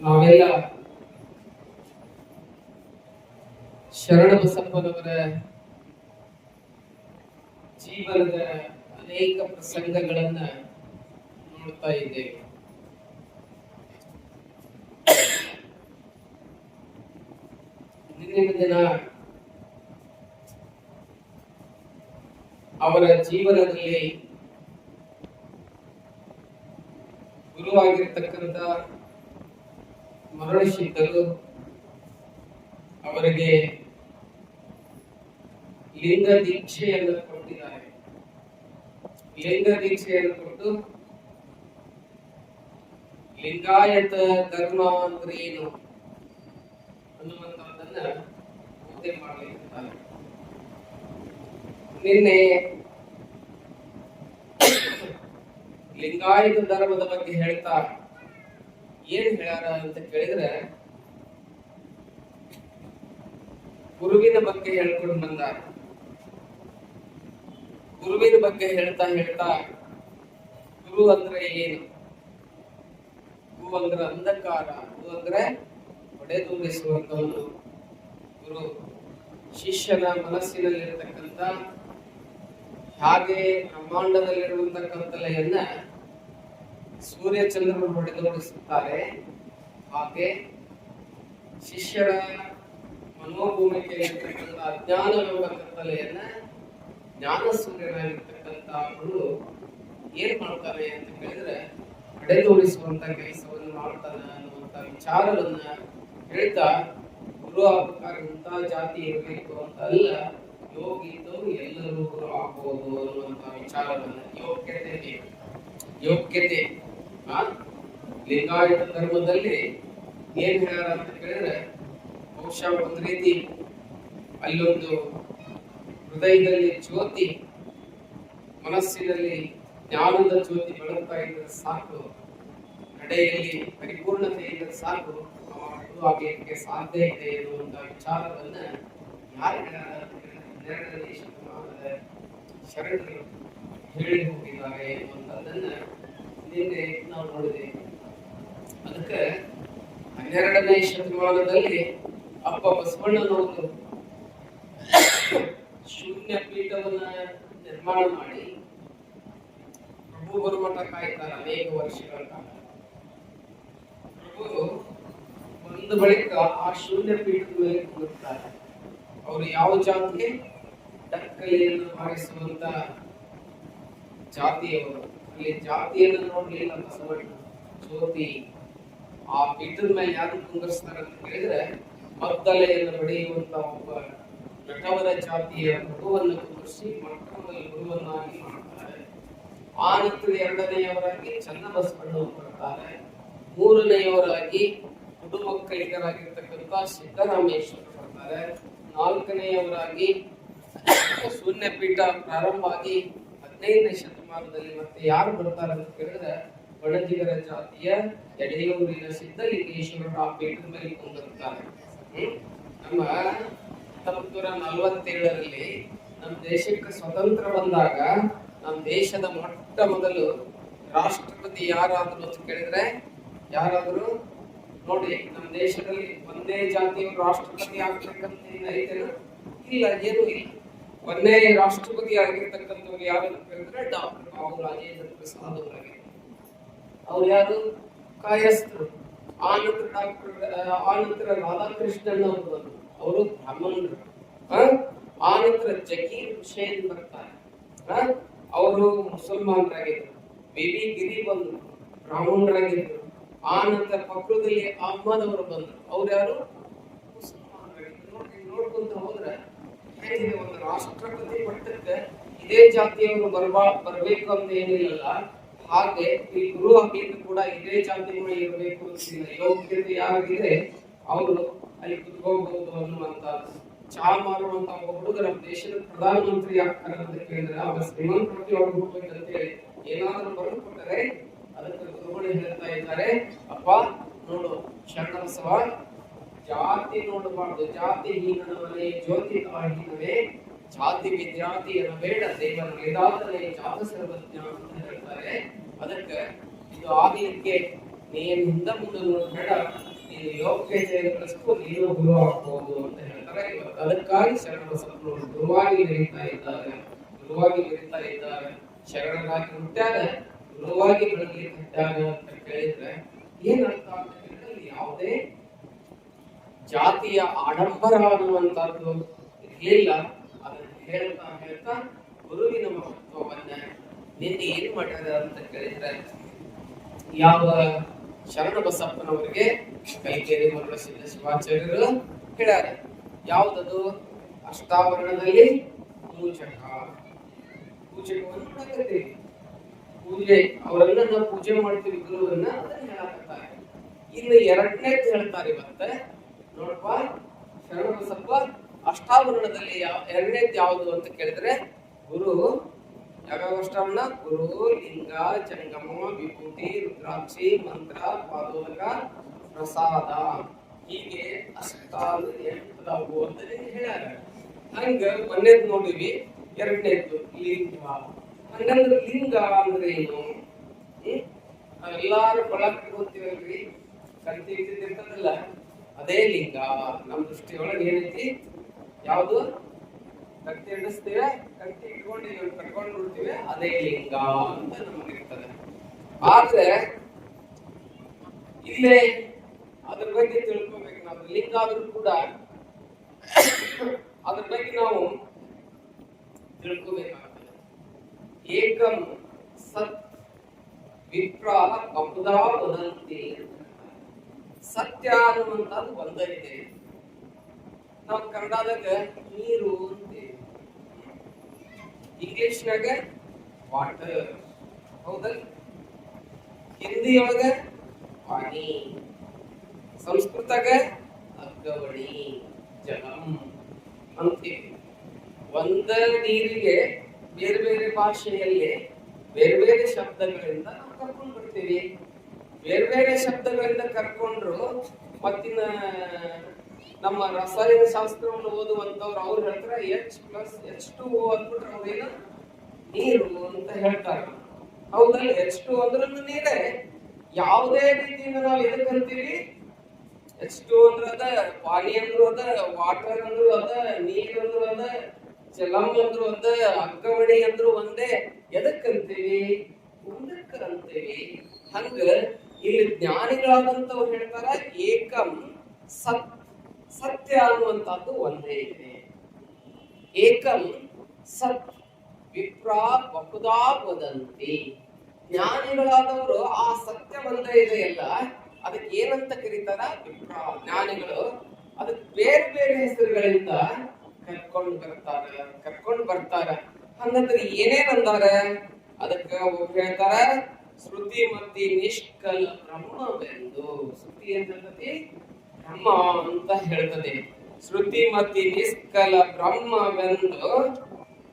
ನಾವೆಲ್ಲ ಶರಣಬಸಪ್ಪನವರ ಜೀವನದ ಅನೇಕ ಪ್ರಸಂಗಗಳನ್ನ ನೋಡ್ತಾ ಇದ್ದೇವೆ. ಇಂದಿನ ದಿನ ಅವರ ಜೀವನದಲ್ಲಿ ಗುರುವಾಗಿರ್ತಕ್ಕಂಥ ಮರಳಸಿದ್ದರು ಅವರಿಗೆ ಲಿಂಗ ದೀಕ್ಷೆಯನ್ನು ಕೊಟ್ಟಿದ್ದಾರೆ. ಲಿಂಗ ದೀಕ್ಷೆಯನ್ನು ಕೊಟ್ಟು ಲಿಂಗಾಯತ ಧರ್ಮ ಅಂದ್ರೆ ಏನು ಅನ್ನುವಂಥದ್ದನ್ನ ಬೋಧನೆ ಮಾಡಲಿದ್ದಾರೆ. ನಿನ್ನೆ ಲಿಂಗಾಯತ ಧರ್ಮದ ಬಗ್ಗೆ ಹೇಳ್ತಾ ಏನ್ ಹೇಳ್ಯಾರ ಅಂತ ಕೇಳಿದ್ರೆ, ಗುರುವಿನ ಬಗ್ಗೆ ಹೇಳ್ಕೊಂಡು ಬಂದಾರ. ಗುರುವಿನ ಬಗ್ಗೆ ಹೇಳ್ತಾ ಹೇಳ್ತಾ ಗುರು ಅಂದ್ರೆ ಏನು? ಗುರು ಅಂದ್ರೆ ಅಂಧಕಾರ, ಗುರು ಅಂದ್ರೆ ಹೊಡೆದೂಡಿಸುವಂತವನು. ಗುರು ಶಿಷ್ಯನ ಮನಸ್ಸಿನಲ್ಲಿರತಕ್ಕಂಥ ಹಾಗೆ ಬ್ರಹ್ಮಾಂಡದಲ್ಲಿರುವಂತ ಕತ್ತಲೆಯನ್ನ ಸೂರ್ಯ ಚಂದ್ರರು ಹೊಡೆದೋಡಿಸುತ್ತಾರೆ. ಹಾಗೆ ಶಿಷ್ಯರ ಮನೋಭೂಮಿಕೆಯಲ್ಲಿರ್ತಕ್ಕಂಥ ಅಜ್ಞಾನವೆಂಬ ಕತ್ತಲೆಯನ್ನ ಜ್ಞಾನ ಸೂರ್ಯನಾಗಿರ್ತಕ್ಕಂಥ ಗುರು ಏನ್ ಮಾಡ್ತಾನೆ ಅಂತ ಕೇಳಿದ್ರೆ ಹೊಡೆದೋಡಿಸುವಂತ ಕೆಲಸವನ್ನು ಮಾಡ್ತಾನೆ ಅನ್ನುವಂತ ವಿಚಾರವನ್ನ ಹೇಳ್ತಾ, ಗುರು ಆಗಬೇಕಾದಂತ ಜಾತಿ ಇರಬೇಕು ಅಂತ ಅಲ್ಲ, ಯೋಗಿ ಇದ್ದವರು ಎಲ್ಲರೂ ಗುರು ಆಗ್ಬಹುದು ಅನ್ನುವಂತ ವಿಚಾರವನ್ನ ಯೋಗ್ಯತೆ ಲಿಂಗಾಯತ ಧರ್ಮದಲ್ಲಿ ಏನ್ ಹೇಳ್ಯಾರ ಅಂತ ಕೇಳಿದ್ರೆ, ಬಹುಶಃ ಒಂದ್ ರೀತಿ ಅಲ್ಲೊಂದು ಹೃದಯದಲ್ಲಿ ಜ್ಯೋತಿ, ಮನಸ್ಸಿನಲ್ಲಿ ಜ್ಞಾನದ ಜ್ಯೋತಿ ಬೆಳಗ್ತಾ ಇದ್ದರೆ ಸಾಕು, ನಡೆಯಲ್ಲಿ ಪರಿಪೂರ್ಣತೆ ಇದ್ದರೆ ಸಾಕು, ಗುರು ಆಗಲಿಕ್ಕೆ ಸಾಧ್ಯ ಇದೆ ಎನ್ನುವಂತ ವಿಚಾರವನ್ನ ಯಾರು ಹೇಳ್ಯಾರ ಅಂತ ಹೇಳಿದ್ರೆ 12ನೇ ಶತಮಾನದ ಶರಣರು ಹೇಳಿ ಹೋಗಿದ್ದಾರೆ ಎನ್ನುವಂಥದ್ದನ್ನ ನಿನ್ನೆ ನಾವು ನೋಡಿದೆ. ಅದಕ್ಕೆ 12ನೇ ಶತಮಾನದಲ್ಲಿ ಅಪ್ಪ ಬಸವಣ್ಣನವರು ಶೂನ್ಯ ಪೀಠವನ್ನ ನಿರ್ಮಾಣ ಮಾಡಿ ಪ್ರಭು ಬರುಮಠ ಕಾಯ್ತಾರೆ ಅನೇಕ ವರ್ಷಗಳ ಕಾಲ. ಪ್ರಭು ಬಂದ ಬಳಿಕ ಆ ಶೂನ್ಯ ಪೀಠದ ಮೇಲೆ ಕುಳಿರ್ತಾರೆ. ಅವರು ಯಾವ ಜಾತಿಗೆ ಡಕ್ಕಲೆಯನ್ನು ಬಾರಿಸುವಂತ ಜಾತಿಯವರು. ಅಲ್ಲಿ ಜಾತಿಯನ್ನು ನೋಡ್ಲಿಲ್ಲ ಬಸವಣ್ಣ, ಜ್ಯೋತಿ. ಆ ಪೀಠದ ಮೇಲೆ ಯಾರು ಕುಂದರ್ಸ್ತಾರೆ ಅಂತ ಕೇಳಿದ್ರೆ, ಮದ್ದಲೆಯನ್ನು ಬಡಿಯುವಂತ ಒಬ್ಬ ನಟವರ ಜಾತಿಯ ಗುರುವನ್ನು ಕುಂದರ್ಸಿ ಮಕ್ಕಳಲ್ಲಿ ಗುರುವನ್ನಾಗಿ ಮಾಡ್ತಾರೆ. ಆ ನಂತರ 2ನೇಯವರಾಗಿ ಚನ್ನಬಸವಣ್ಣವರು ಬರ್ತಾರೆ. 3ನೇಯವರಾಗಿ ಕುಡುಮಕ್ಕಳಿಗರಾಗಿರ್ತಕ್ಕಂಥ ಸಿದ್ದರಾಮೇಶ್ವರ ಬರ್ತಾರೆ. 4ನೇಯವರಾಗಿ ಶೂನ್ಯ ಪೀಠ ಪ್ರಾರಂಭ ಆಗಿ 15ನೇ ಶತಮಾನದಲ್ಲಿ ಮತ್ತೆ ಯಾರು ಬರ್ತಾರೆ ಅಂತ ಕೇಳಿದ್ರೆ, ಬಣಜಿಗರ ಜಾತಿಯ ಯಡೆಯೂರಿನ ಸಿದ್ಧಲಿಂಗೇಶ್ವರರ ಆ ಪೀಠದ ಮೇಲೆ ಕುಂದಿರ್ತಾರೆ. ನಮ್ಮ 1947ರಲ್ಲಿ ನಮ್ಮ ದೇಶಕ್ಕೆ ಸ್ವತಂತ್ರ ಬಂದಾಗ ನಮ್ಮ ದೇಶದ ಮೊಟ್ಟ ಮೊದಲು ರಾಷ್ಟ್ರಪತಿ ಯಾರಾದ್ರು ಅಂತ ಕೇಳಿದ್ರೆ, ಯಾರಾದ್ರು ನೋಡಿ, ನಮ್ಮ ದೇಶದಲ್ಲಿ ಒಂದೇ ಜಾತಿಯವರು ರಾಷ್ಟ್ರಪತಿ ಆಗ್ತಕ್ಕಂಥ ಐತೆನ? ಇಲ್ಲ, ಏನೂ ಇಲ್ಲ. ಒಂದೇ ರಾಷ್ಟ್ರಪತಿ ಆಗಿರ್ತಕ್ಕಂಥವ್ರು ಯಾರು ಅಂತ ಕೇಳಿದ್ರೆ ಡಾಕ್ಟರ್ ಬಾಬು ರಾಜೇಂದ್ರ ಪ್ರಸಾದ್ ಅವರಾಗಿದ್ದಾರೆ. ಅವ್ರು ಯಾರು? ಕಾಯಸ್ಥರು. ಆನಂತರ ರಾಧಾಕೃಷ್ಣನ್ ಅವರು ಬಂದರು, ಅವರು ಬ್ರಾಹ್ಮಣರು. ಆನಂತರ ಜಕೀರ್ ಹುಸೇನ್ ಬರ್ತಾರೆ, ಅವರು ಮುಸಲ್ಮಾನರಾಗಿದ್ರು. ಬಿಬಿ ಗಿರಿ ಬಂದರು, ಬ್ರಾಹ್ಮಣರಾಗಿದ್ರು. ಆನಂತರ ಪಕ್ಕದಲ್ಲಿ ಅಹ್ಮದ್ ಅವರು ಬಂದರು, ಅವ್ರು ಯಾರು? ಮುಸಲ್ಮಾನರಾಗಿದ್ರು. ನೋಡ್ಕೊಂತ ಹೋದ್ರೆ ಹೇಗಿದೆ, ಒಂದು ರಾಷ್ಟ್ರಪತಿ ಮಟ್ಟಕ್ಕೆ ಇದೇ ಜಾತಿಯವರು ಬರ್ಬೇಕು ಅಂತ ಏನಿಲ್ಲ. ಹಾಗೆ ಈ ಗುರು ಆಗ್ಲಿಕ್ಕೆ ಕೂಡ ಇದೇ ಜಾತಿಗಳು ಇರಬೇಕು ಅಂತಿಲ್ಲ. ಯೋಗ್ಯತೆ ಯಾರಿಗಿದೆ ಅವರು ಅಲ್ಲಿ ಕುತ್ಕೋಬಹುದು ಅನ್ನುವಂತ. ಚಾ ಮಾರುವಂತ ಒಬ್ಬ ಹುಡುಗ ನಮ್ಮ ದೇಶದ ಪ್ರಧಾನಮಂತ್ರಿ ಆಗ್ತಾರೆ ಅಂತ ಕೇಳಿದ್ರೆ, ಅವರ ಶ್ರೀಮಂತರಿಗೆ ಅವ್ರು ಹೋಗ್ಬೇಕಂತ ಹೇಳಿ ಏನಾದ್ರೂ ಬರೆದುಕೊಟ್ಟರೆ ಅದಕ್ಕೆ ಗುರುಗಳು ಹೇಳ್ತಾ ಇದ್ದಾರೆ, ಅಪ್ಪ ನೋಡು ಶರಣಬಸವ, ಜಾತಿ ನೋಡಬಾರ್ದು, ಜಾತಿ ಹೀನವೇ ಜ್ಯೋತಿ ಹೀನವೇ, ಜಾತಿ ವಿದ್ಯಾರ್ಥಿ ಬೇಡ, ದೇವರ ವೇದಾಂತನೇ ಜಾತ ಸರ್ವಜ್ಞ ಅಂತ ಹೇಳ್ತಾರೆ. ಅದಕ್ಕೆ ಇದು ಆಗ್ಲಿಕ್ಕೆ ನೀನ್ ಹಿಂದ ಮುಂದೆ ನೋಡ್ಬೇಡ, ನೀನು ಯೋಗ್ಯತೆಯನ್ನು ಕಲಿಸ್ತು ನೀನು ಗುರು ಆಗ್ಬಹುದು ಅಂತ ಹೇಳ್ತಾರೆ. ಇವತ್ತು ಅದಕ್ಕಾಗಿ ಶರಣಬಸಪ್ಪನವರು ಗುರುವಾಗಿ ಬೆಳೀತಾ ಇದ್ದಾರೆ, ಗುರುವಾಗಿ ಬೆಳೀತಾ ಇದ್ದಾರೆ. ಶರಣರಾಗಿ ಹುಟ್ಟ್ಯಾಗ ಗುರುವಾಗಿ ಬೆಳಗ್ಲಿಕ್ಕೆ ಹುಟ್ಟ್ಯಾಗ ಅಂತ ಕೇಳಿದ್ರೆ ಏನರ್ಥ ಅಂತ ಹೇಳಿದ್ರೆ ಯಾವುದೇ ಜಾತಿಯ ಆಡಂಬರ ಅನ್ನುವಂಥದ್ದು ಇರಲಿಲ್ಲ. ಅದನ್ನು ಹೇಳ್ತಾ ಹೇಳ್ತಾ ಗುರುವಿನ ಮಹತ್ವವನ್ನ ನಿನ್ನೆ ಏನ್ ಮಾಡ್ಯಾರ ಅಂತ ಕೇಳಿದ್ರೆ, ಯಾವ ಶರಣಬಸಪ್ಪನವರಿಗೆ ಕೈಕೇರಿ ಮರುಳಸಿದ್ದ ಶಿವಾಚಾರ್ಯರು ಹೇಳ್ಯಾರ. ಯಾವುದದು? ಅಷ್ಟಾವರಣದಲ್ಲಿ ಪೂಜಕವನ್ನು ಮಾಡಕತ್ತೀವಿ, ಪೂಜೆ ಅವರನ್ನ ನಾವು ಪೂಜೆ ಮಾಡ್ತೀವಿ, ಗುರುವನ್ನ ಅದನ್ನ ಹೇಳಕತ್ತಾರೆ. ಇನ್ನು ಎರಡನೇದು ಹೇಳ್ತಾರೆ ಇವತ್ತ ನೋಡಪ್ಪ. ಶರಣಬಸಪ್ಪ ಅಷ್ಟಾವರಣದಲ್ಲಿ ಎರಡನೇದು ಯಾವುದು ಅಂತ ಕೇಳಿದ್ರೆ, ಗುರು ಯಾವ್ಯಾವ ಅಷ್ಟಾವರಣ? ಗುರು, ಲಿಂಗ, ಜಂಗಮ, ವಿಭೂತಿ, ರುದ್ರಾಕ್ಷಿ, ಮಂತ್ರ, ಪಾದೋದಕ, ಪ್ರಸಾದ, ಹೀಗೆ ಅಷ್ಟಾರು ಎಂಟದಾವು ಅಂತ ಹೇಳ್ಯಾರ. ಹಂಗ ಒಂದೇದ್ ನೋಡಿವಿ, ಎರಡನೇದ್ದು ಲಿಂಗ. ಹಂಗಂದ್ರೆ ಲಿಂಗ ಅಂದ್ರೆ ಏನು? ಎಲ್ಲಾರು ಬಳಕೆ ಗೊತ್ತಿರಲ್ರಿ, ಕಂತಿ ಇರ್ತದಲ್ಲ, ಅದೇ ಲಿಂಗ. ನಮ್ ದೃಷ್ಟಿಯೊಳಗೆ ಏನೈತಿ? ಯಾವುದು? ಕತ್ತಿ ಹಿಡಿಸ್ತೇವೆ, ಕತ್ತಿ ಕಟ್ಕೊಂಡು ಬಿಡ್ತೀವಿ, ಅದೇ ಲಿಂಗ ಅಂತ ನಮಗಿರ್ತದೆ. ಆದ್ರೆ ಇಲ್ಲೇ ಅದ್ರ ಬಗ್ಗೆ ತಿಳ್ಕೊಬೇಕು ನಾವು. ಲಿಂಗ ಆದ್ರೂ ಕೂಡ ಅದ್ರ ಬಗ್ಗೆ ನಾವು ತಿಳ್ಕೊಬೇಕಾಗ್ತದೆ. ಏಕಂ ಸತ್ ವಿಪ್ರ ಬಹುಧಾ ವದಂತಿ. ಸತ್ಯ ಅನ್ನುವಂಥದ್ದು ಒಂದೇ ಇದೆ. ನಾವು ಕನ್ನಡದಾಗ ನೀರು ಅಂತೀವಿ, ಇಂಗ್ಲಿಷ್ನಾಗ ವಾಟರ್, ಹೌದಲ್ಲ? ಹಿಂದಿಯೊಳಗ ಪಾನಿ, ಸಂಸ್ಕೃತಗ ಅಗ್ಗವಣಿ, ಜಲಂ ಅಂತೀವಿ. ಒಂದ ನೀರಿಗೆ ಬೇರೆ ಬೇರೆ ಭಾಷೆಯಲ್ಲಿ ಬೇರೆ ಬೇರೆ ಶಬ್ದಗಳಿಂದ ನಾವು ಕರ್ಕೊಂಡು ಬರ್ತೀವಿ. ಬೇರೆ ಬೇರೆ ಶಬ್ದಗಳಿಂದ ಕರ್ಕೊಂಡ್ರು ಮತ್ತಿನ ನಮ್ಮ ರಾಸಾಯನಿಕ ಶಾಸ್ತ್ರವನ್ನು ಓದುವಂತವ್ರು ಅವ್ರು ಹೇಳ್ತಾರೆ H+H2O ಅಂದ್ಬಿಟ್ರೆ ಅವ್ರೇನು ನೀರು ಅಂತ ಹೇಳ್ತಾರೆ. ಹೌದಲ್ಲ? H2 ಅಂದ್ರೂ ನೀರೇ. ಯಾವುದೇ ರೀತಿಯಿಂದ ನಾವು ಎದಕ್ಕೆ ಅಂತೀವಿ? H2 ಅಂದ್ರೆ ಅದ, ಪಾನಿ ಅಂದ್ರು ಅದ, ವಾಟರ್ ಅಂದ್ರು ಅದ, ನೀರ್ ಅಂದ್ರು ಅದ, ಜಲಂ ಅಂದ್ರು ಅದ, ಅಗ್ಗವಣಿ ಅಂದ್ರು ಒಂದೇ. ಎದಕ್ಕಂತೀವಿ? ಒಂದಕ್ಕ ಅಂತೀವಿ. ಹಂಗ ಇಲ್ಲಿ ಜ್ಞಾನಿಗಳಾದಂತವ್ರು ಹೇಳ್ತಾರ ಏಕಂ ಸತ್. ಸತ್ಯ ಅನ್ನುವಂಥದ್ದು ಒಂದೇ ಇದೆ. ಏಕಂ ಸತ್ ವಿಪ್ರ ಬಹುಧಾ ವದಂತಿ. ಜ್ಞಾನಿಗಳಾದವರು ಆ ಸತ್ಯ ಒಂದೇ ಇದೆಯಲ್ಲ, ಅದಕ್ಕೆ ಏನಂತ ಕರೀತಾರ? ವಿಪ್ರ. ಜ್ಞಾನಿಗಳು ಅದಕ್ಕೆ ಬೇರೆ ಬೇರೆ ಹೆಸರುಗಳಿಂದ ಕರ್ಕೊಂಡು ಬರ್ತಾರ. ಹಂಗಂದ್ರೆ ಏನೇನಂದಾರ? ಅದಕ್ಕೆ ಹೇಳ್ತಾರ ಶ್ರುತಿ ಮತಿ ನಿಷ್ಕಲ ಬ್ರಹ್ಮವೆಂದು. ಶ್ರುತಿ ಅಂತಂದತಿ ಬ್ರಹ್ಮ ಅಂತ ಹೇಳ್ತದೆ. ಶ್ರುತಿ ಮತಿ ನಿಷ್ಕಲ ಬ್ರಹ್ಮವೆಂದು.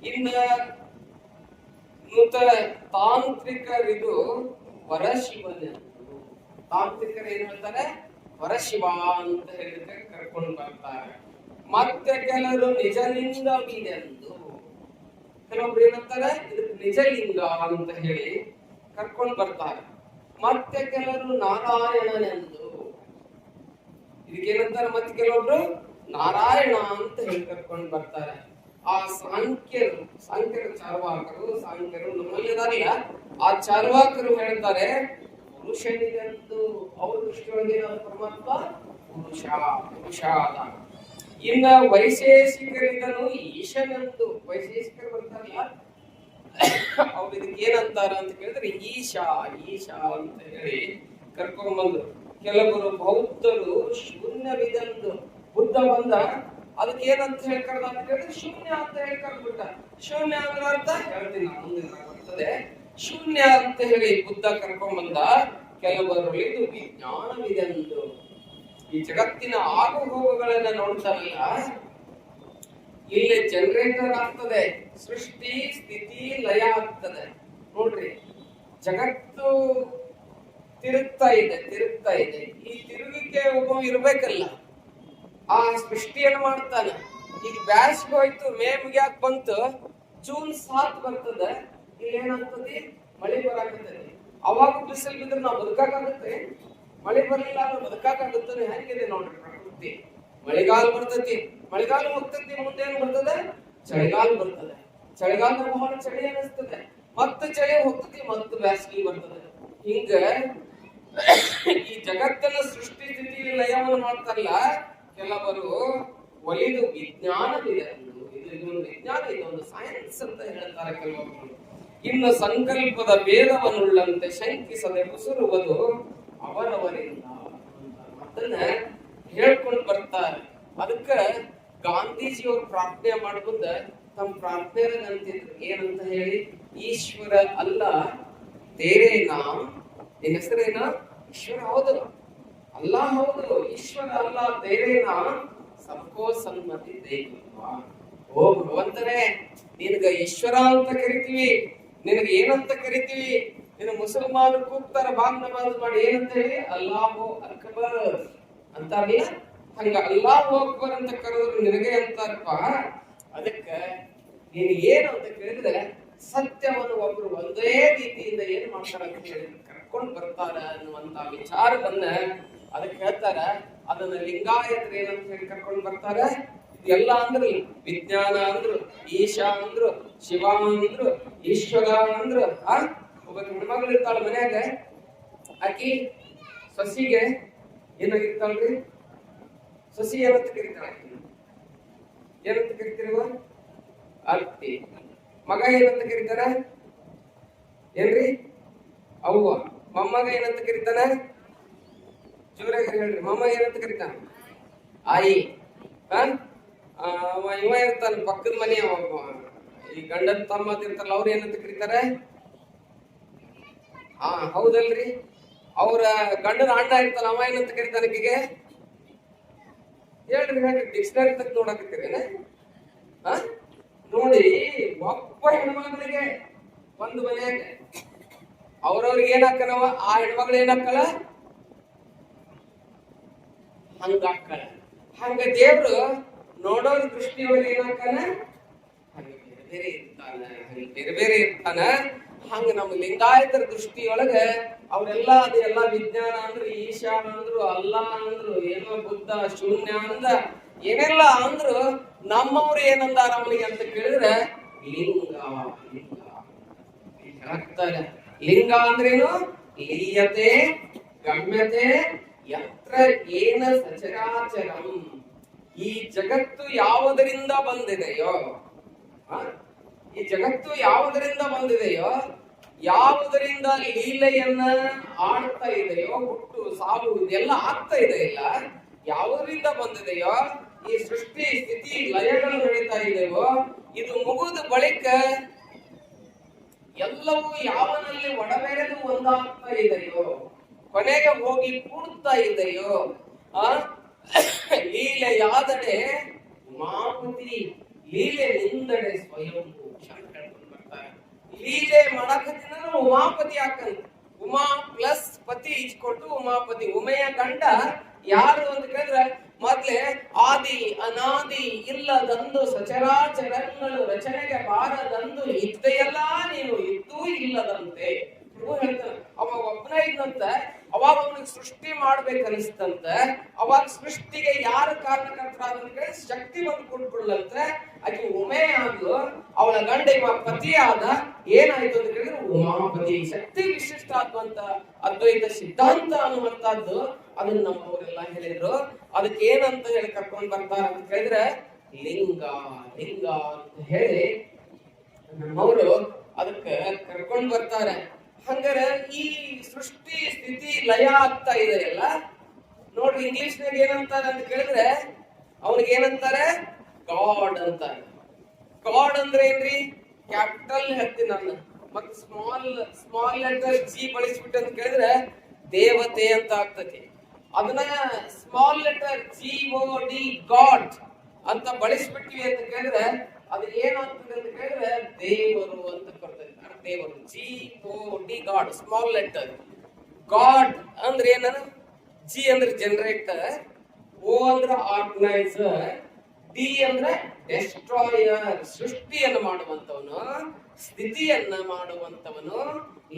ಇನ್ನ ನೂತ ತಾಂತ್ರಿಕರಿದು ಪರಶಿವನೆಂದು. ತಾಂತ್ರಿಕರು ಏನ್ ಹೇಳ್ತಾರೆ? ಪರಶಿವ ಅಂತ ಹೇಳಿದ್ರೆ ಕರ್ಕೊಂಡು ಬರ್ತಾರೆ. ಮತ್ತೆ ಕೆಲವರು ನಿಜಲಿಂಗವಿದೆಂದು, ಕೆಲವೊಬ್ರು ಏನಂತಾರೆ ಇದಕ್ಕೆ ನಿಜಲಿಂಗ ಅಂತ ಹೇಳಿ ಕರ್ಕೊಂಡು ಬರ್ತಾರೆ. ಮತ್ತೆ ಕೆಲವರು ನಾರಾಯಣನೆಂದು, ಇದಕ್ಕೇನಂತಾರೆ? ಮತ್ತೆ ಕೆಲವೊಬ್ರು ನಾರಾಯಣ ಅಂತ ಹೇಳಿ ಕರ್ಕೊಂಡು ಬರ್ತಾರೆ. ಆ ಸಾಂಖ್ಯರು ಸಾಂಖ್ಯರು ನಮ್ಮಲ್ಲಿದಾರಲ್ಲ, ಆ ಚಾರ್ವಾಕರು ಹೇಳ್ತಾರೆ ಪುರುಷನಿಗೆಂದು. ಅವ್ರ ದೃಷ್ಟಿಯೊಳಗೆ ಪರಮಾತ್ಮ ಪುರುಷ ಅದ. ಇನ್ನ ವೈಶೇಷಿಕರಿದನು ಈಶನೆಂದು. ವೈಶೇಷಿಕರು ಬರ್ತಾರಲ್ಲ, ಅವ್ರು ಇದಕ್ಕೆ ಏನಂತಾರ ಅಂತ ಕೇಳಿದ್ರೆ ಈಶಾ ಅಂತ ಹೇಳಿ ಕರ್ಕೊಂಡ್ಬಂದ್ರು. ಕೆಲವರು ಬೌದ್ಧರು ಶೂನ್ಯವಿದೆಂದು. ಬುದ್ಧ ಬಂದ, ಅದಕ್ಕೆ ಏನಂತ ಹೇಳಿ ಕರೆದ ಅಂತ ಹೇಳಿದ್ರೆ ಶೂನ್ಯ ಅಂತ ಹೇಳಿ ಕರೆದ್ಬಿಟ್ಟ. ಶೂನ್ಯ ಅಂದ್ರೆ ಅರ್ಥ ಹೇಳ್ತೀನಿ ನಾನು, ಮುಂದಿನ ಬರ್ತದೆ. ಶೂನ್ಯ ಅಂತ ಹೇಳಿ ಬುದ್ಧ ಕರ್ಕೊಂಡ್ಬಂದ. ಕೆಲವರು ಇದು ವಿಜ್ಞಾನವಿದೆಂದು. ಈ ಜಗತ್ತಿನ ಆಗು ಹೋಗುಗಳನ್ನ ನೋಡ್ತಾರಲ್ಲ, ಇಲ್ಲಿ ಜನರೇಟರ್ ಆಗ್ತದೆ, ಸೃಷ್ಟಿ ಸ್ಥಿತಿ ಲಯ ಆಗ್ತದೆ. ನೋಡ್ರಿ, ಜಗತ್ತು ತಿರುಗ್ತಾ ಇದೆ. ಈ ತಿರುಗಿಕೆ ಒಬ್ಬ ಇರ್ಬೇಕಲ್ಲ, ಆ ಸೃಷ್ಟಿಯನ್ನು ಮಾಡ್ತಾನೆ. ಈಗ ಬ್ಯಾಸ್ಗೆ ಹೋಯ್ತು, ಮೇ ಮುಗಿಯಾಕ ಬಂತು, ಜೂನ್ 7 ಬರ್ತದೆ, ಇಲ್ಲಿ ಏನಾಗ್ತದೆ? ಮಳೆ ಬರಾಕತ್ತದೆ. ಅವಾಗ ಬಿಸಿಲು ಬಿದ್ರೆ ನಾವು ಬದುಕಾಗತ್ತೆ? ಮಳೆ ಬರ್ಲಿಲ್ಲ ಅಂದ್ರೆ ಬದುಕಾಗುತ್ತಾನೆ. ಹೆಂಗಿದೆ ನೋಡ್ರಿ ಪ್ರಕೃತಿ. ಮಳೆಗಾಲ ಬರ್ತತಿ, ಮಳೆಗಾಲ ಹೋಗ್ತತಿ, ಮುಂದೆ ಏನ್ ಬರ್ತದೆ? ಚಳಿಗಾಲ ಬರ್ತದೆ. ಚಳಿಗಾಲದಾಗ ಬಹಳ ಚಳಿ ಅನಿಸ್ತದೆ, ಮತ್ತೆ ಚಳಿ ಹೋಗ್ತತಿ, ಮತ್ತೆ ಬ್ಯಾಸಗಿ ಬರ್ತದೆ. ಹಿಂಗ ಈ ಜಗತ್ತನ್ನ ಸೃಷ್ಟಿ ಸ್ಥಿತಿ ಲಯವನ್ನು ಮಾಡ್ತಾರಲ್ಲ ಕೆಲವರು, ಒಲಿದು ವಿಜ್ಞಾನವಿದೆ, ಇದೊಂದು ವಿಜ್ಞಾನ, ಇದೊಂದು ಸೈನ್ಸ್ ಅಂತ ಹೇಳ್ತಾರೆ ಕೆಲವರು. ಇನ್ನು ಸಂಕಲ್ಪದ ಭೇದವನ್ನುಳ್ಳಂತೆ ಶಂಕಿಸದೆ ಕುಸುರುವುದು ಅವರವರಿಂದ ಅದನ್ನ ಹೇಳ್ಕೊಂಡು ಬರ್ತಾರೆ. ಅದಕ್ಕ ಗಾಂಧೀಜಿಯವರು ಪ್ರಾರ್ಥನೆ ಮಾಡುವುದ ತಮ್ಮ ಪ್ರಾರ್ಥನೆ ಅಂತಿದ್ರು ಏನಂತ ಹೇಳಿ, ಈಶ್ವರ ಅಲ್ಲ ತೇರೇ ನಾಮ್. ನಿನ್ನ ಹೆಸರೇನ? ಈಶ್ವರ ಹೌದು, ಅಲ್ಲ ಹೌದು, ಈಶ್ವರ ಅಲ್ಲ ತೇರೇ ನಾಮ್ ಸಬ್ಕೋ ಸನ್ಮತಿ ದೇವ. ಓ ಭಗವಂತನೇ, ನಿನಗ ಈಶ್ವರ ಅಂತ ಕರಿತೀವಿ, ನಿನಗೆ ಏನಂತ ಕರಿತೀವಿ? ನಿನ್ನ ಮುಸಲ್ಮಾನರು ಕೂಗ್ತಾರ ಬಾಂಗ್ ನಮಾಜ್ ಮಾಡಿ ಏನಂತ ಹೇಳಿ? ಅಲ್ಲಾಹು ಅಕ್ಬರ್ ಅಂತಾರಲ್ಲ, ಹಂಗ ಅಲ್ಲಾಹು ಅಕ್ಬರ್ ಅಂತ ಕರೆದ್ರು ನಿನಗೆ ಅಂತಾರಪ್ಪ. ಅದಕ್ಕ ನೀನು ಏನು ಅಂತ ಕೇಳಿದ್ರೆ, ಸತ್ಯವನ್ನು ಒಬ್ರು ಒಂದೇ ರೀತಿಯಿಂದ ಏನ್ ಮಾಡ್ತಾರ ಅಂತ ಹೇಳಿ ಕರ್ಕೊಂಡು ಬರ್ತಾರ ಅನ್ನುವಂತ ವಿಚಾರ ಬಂದ ಅದಕ್ಕೆ ಹೇಳ್ತಾರ. ಅದನ್ನ ಲಿಂಗಾಯತರು ಏನಂತ ಹೇಳಿ ಕರ್ಕೊಂಡು ಬರ್ತಾರ. ಎಲ್ಲ ಅಂದ್ರು ವಿಜ್ಞಾನ ಅಂದ್ರು, ಈಶಾ ಅಂದ್ರು, ಶಿವ ಅಂದ್ರು, ಈಶ್ವರ ಅಂದ್ರು. ಒಬ್ಬ ಹೆಣ್ಮಗಳು ಇರ್ತಾಳ ಮನ್ಯಾಗ, ಆಕಿ ಸೊಸಿಗೆ ಏನಾಗಿರ್ತಾಳ್ರಿ? ಸೊಸಿ ಏನಂತ ಕರಿತಾಳ? ಏನಂತ ಕರಿತೀರವ? ಅತ್ತಿ. ಮಗ ಏನಂತ ಕರೀತಾರ? ಏನ್ರಿ? ಅವ್ವ. ಮೊಮ್ಮಗ ಏನಂತ ಕರೀತಾನ? ಜೋರಾಗಿ ಹೇಳ್ರಿ. ಮೊಮ್ಮಗ ಏನಂತ ಕರೀತಾನ? ಆಯಿ. ಇವ ಇರ್ತಾನ ಪಕ್ಕದ ಮನೆ, ಈ ಗಂಡನ ತಮ್ಮ ಇರ್ತಾರಲ್ಲ, ಅವ್ರ ಏನಂತ ಕರೀತಾರೆ? ಹೌದಲ್ರಿ. ಅವ್ರ ಗಂಡನ ಅಣ್ಣ ಇರ್ತಾನ, ಅವ ಏನಂತ ಕರೀತಾನ ಆಕಿಗೆ? ಹೇಳ್ರಿ ಹೇಳ್ರಿ, ಡಿಕ್ಷನರಿ ತಕ್ಕ ನೋಡಾಕತ್ತೀರೇನ? ನೋಡಿ, ಒಬ್ಬ ಹೆಣ್ಮಗಳಿಗೆ ಒಂದು ಮನೆಯಾಗ ಅವ್ರವ್ರಿಗೆ ಏನಾಕನವ, ಆ ಹೆಣ್ಮಗಳು ಏನಾಕಲ್ಲ ಹಂಗ ಹಾಕಲ್ಲ. ಹಂಗ ದೇವ್ರು ನೋಡೋರ್ ದೃಷ್ಟಿಯೊಳಗೆ ಏನಾಕನ ಹಂಗ ಬೇರೆ ಇರ್ತಾನ, ಬೇರೆ ಬೇರೆ ಇರ್ತಾನ. ಹಂಗ ನಮ್ಮ ಲಿಂಗಾಯತರ ದೃಷ್ಟಿಯೊಳಗ ಅವ್ರೆಲ್ಲಾ ಅದೆಲ್ಲಾ ವಿಜ್ಞಾನ ಅಂದ್ರು, ಈಶಾ ಅಂದ್ರು, ಅಲ್ಲಾ ಅಂದ್ರು, ಏನೋ ಬುದ್ಧ ಶೂನ್ಯ ಅಂದ, ಏನೆಲ್ಲ ಅಂದ್ರು. ನಮ್ಮವ್ರು ಏನಂದಾರ ಅವನಿಗೆ ಅಂತ ಕೇಳಿದ್ರೆ ಲಿಂಗ. ಲಿಂಗ ಅಂದ್ರೇನು? ಲೀಯತೆ ಗಮ್ಯತೆ ಯತ್ರ ಏನ ಸಚರಾಚರಂ. ಈ ಜಗತ್ತು ಯಾವುದರಿಂದ ಬಂದಿದೆಯೋ, ಈ ಜಗತ್ತು ಯಾವುದರಿಂದ ಬಂದಿದೆಯೋ, ಯಾವುದರಿಂದ ಲೀಲೆಯನ್ನ ಆಡ್ತಾ ಇದೆಯೋ, ಹುಟ್ಟು ಸಾವು ಇದೆಲ್ಲ ಆಗ್ತಾ ಇದೆ ಇಲ್ಲ, ಯಾವುದರಿಂದ ಬಂದಿದೆಯೋ, ಈ ಸೃಷ್ಟಿ ಸ್ಥಿತಿ ಲಯಗಳು ನಡೀತಾ ಇದೆಯೋ, ಇದು ಮುಗಿದ ಬಳಿಕ ಎಲ್ಲವೂ ಯಾವನಲ್ಲಿ ಒಡಬೇರೆದು ಒಂದಾಗ್ತಾ ಇದೆಯೋ, ಕೊನೆಗೆ ಹೋಗಿ ಕೂಡ್ತಾ ಇದೆಯೋ, ಲೀಲೆಯಾದಡೆ ಉಮಾಪತಿ, ಲೀಲೆ ನಿಂದಡೆ ಸ್ವಯಂ. ಲೀಲೆ ಮಾಡಕತ್ತಿನ ಉಮಾಪತಿ ಹಾಕಂತ. ಉಮಾ ಪ್ಲಸ್ ಪತಿ ಇಚ್ಕೊಟ್ಟು ಉಮಾಪತಿ. ಉಮೆಯ ಗಂಡ ಯಾರು ಅಂತ ಕೇಳಿದ್ರೆ ಮೊದ್ಲೇ ಆದಿ ಅನಾದಿ ಇಲ್ಲದಂದು ಸಚರಾಚರಗಳು ರಚನೆಗೆ ಬಾರದಂದು ಇದ್ದೆಯಲ್ಲ ನೀನು ಇದ್ದೂ ಇಲ್ಲದಂತೆ. ಹೇಳ್ತಾನೆ ಅವ ಒಬ್ಬನೇ ಇದ್ದಂತ, ಅವಾಗ ಅವನಿಗೆ ಸೃಷ್ಟಿ ಮಾಡ್ಬೇಕನ್ನಿಸ್ತಂತ. ಅವಾಗ ಸೃಷ್ಟಿಗೆ ಯಾರು ಕಾರಣಕರ್ತರಾದಂತ ಶಕ್ತಿ ಬಂದು ಕೊಟ್ಬಿಡ್ಲಂತ. ಆಕೆ ಉಮೆ ಆದ್ಲು, ಅವಳ ಗಂಡ ಇವ ಪತಿ ಆದ. ಏನಾಯ್ತು ಅಂತ ಕೇಳಿದ್ರೆ ಉಮಾಪತಿ. ಶಕ್ತಿ ವಿಶಿಷ್ಟ ಆಗುವಂತ ಅದ್ವೈತ ಸಿದ್ಧಾಂತ ಅನ್ನುವಂತದ್ದು ಅದನ್ನ ನಮ್ಮವರೆಲ್ಲ ಹೇಳಿದ್ರು. ಅದಕ್ಕೆ ಏನಂತ ಹೇಳಿ ಕರ್ಕೊಂಡ್ ಬರ್ತಾರ ಅಂತ ಕೇಳಿದ್ರೆ ಲಿಂಗ. ಲಿಂಗ ಅಂತ ಹೇಳಿ ನಮ್ಮವರು ಅದಕ್ಕೆ ಕರ್ಕೊಂಡ್ ಬರ್ತಾರೆ. ಹಂಗಾರೆ ಈ ಸೃಷ್ಟಿ ಸ್ಥಿತಿ ಲಯ ಆಗ್ತಾ ಇದೆಯಲ್ಲ ನೋಡ್ರಿ, ಇಂಗ್ಲಿಷ್ನಾಗ ಏನಂತಾರೆ ಅಂತ ಕೇಳಿದ್ರೆ ಅವನಿಗೆ ಏನಂತಾರೆ? ಗಾಡ್ ಅಂತಾರೆ. ಗಾಡ್ ಅಂದ್ರೆ ಏನ್ರಿ? ಕ್ಯಾಪಿಟಲ್ ಹೇಳ್ತೀನಿ ನಾನು, ಮತ್ತೆ ಸ್ಮಾಲ್ ಲೆಟರ್ ಜಿ ಬಳಸ್ಬಿಟ್ಟು ಅಂತ ಕೇಳಿದ್ರೆ ದೇವತೆ ಅಂತ ಆಗ್ತತಿ. ಅದನ್ನ ಸ್ಮಾಲ್ ಲೆಟರ್ GOD ಗಾಡ್ ಅಂತ ಬಳಸ್ಬಿಟ್ಟಿವಿ ಅಂತ ಕೇಳಿದ್ರೆ ಅದು ಏನಾಗ್ತದೆ ಅಂತ ಕೇಳಿದ್ರೆ ದೇವರು ಅಂತ ಬರ್ತದೆ. ದೇವರು GOD god small letter. God ಅಂದ್ರೆ ಏನ? ಜಿ ಅಂದ್ರೆ ಜನರೇಟರ್, O ಅಂದ್ರೆ ಆರ್ಗನೈಸರ್, ಡಿ ಅಂದ್ರೆ ಡೆಸ್ಟ್ರಾಯರ್ ಸೃಷ್ಟಿಯನ್ನು ಮಾಡುವಂತವನು, ಸ್ಥಿತಿಯನ್ನ ಮಾಡುವಂತವನು,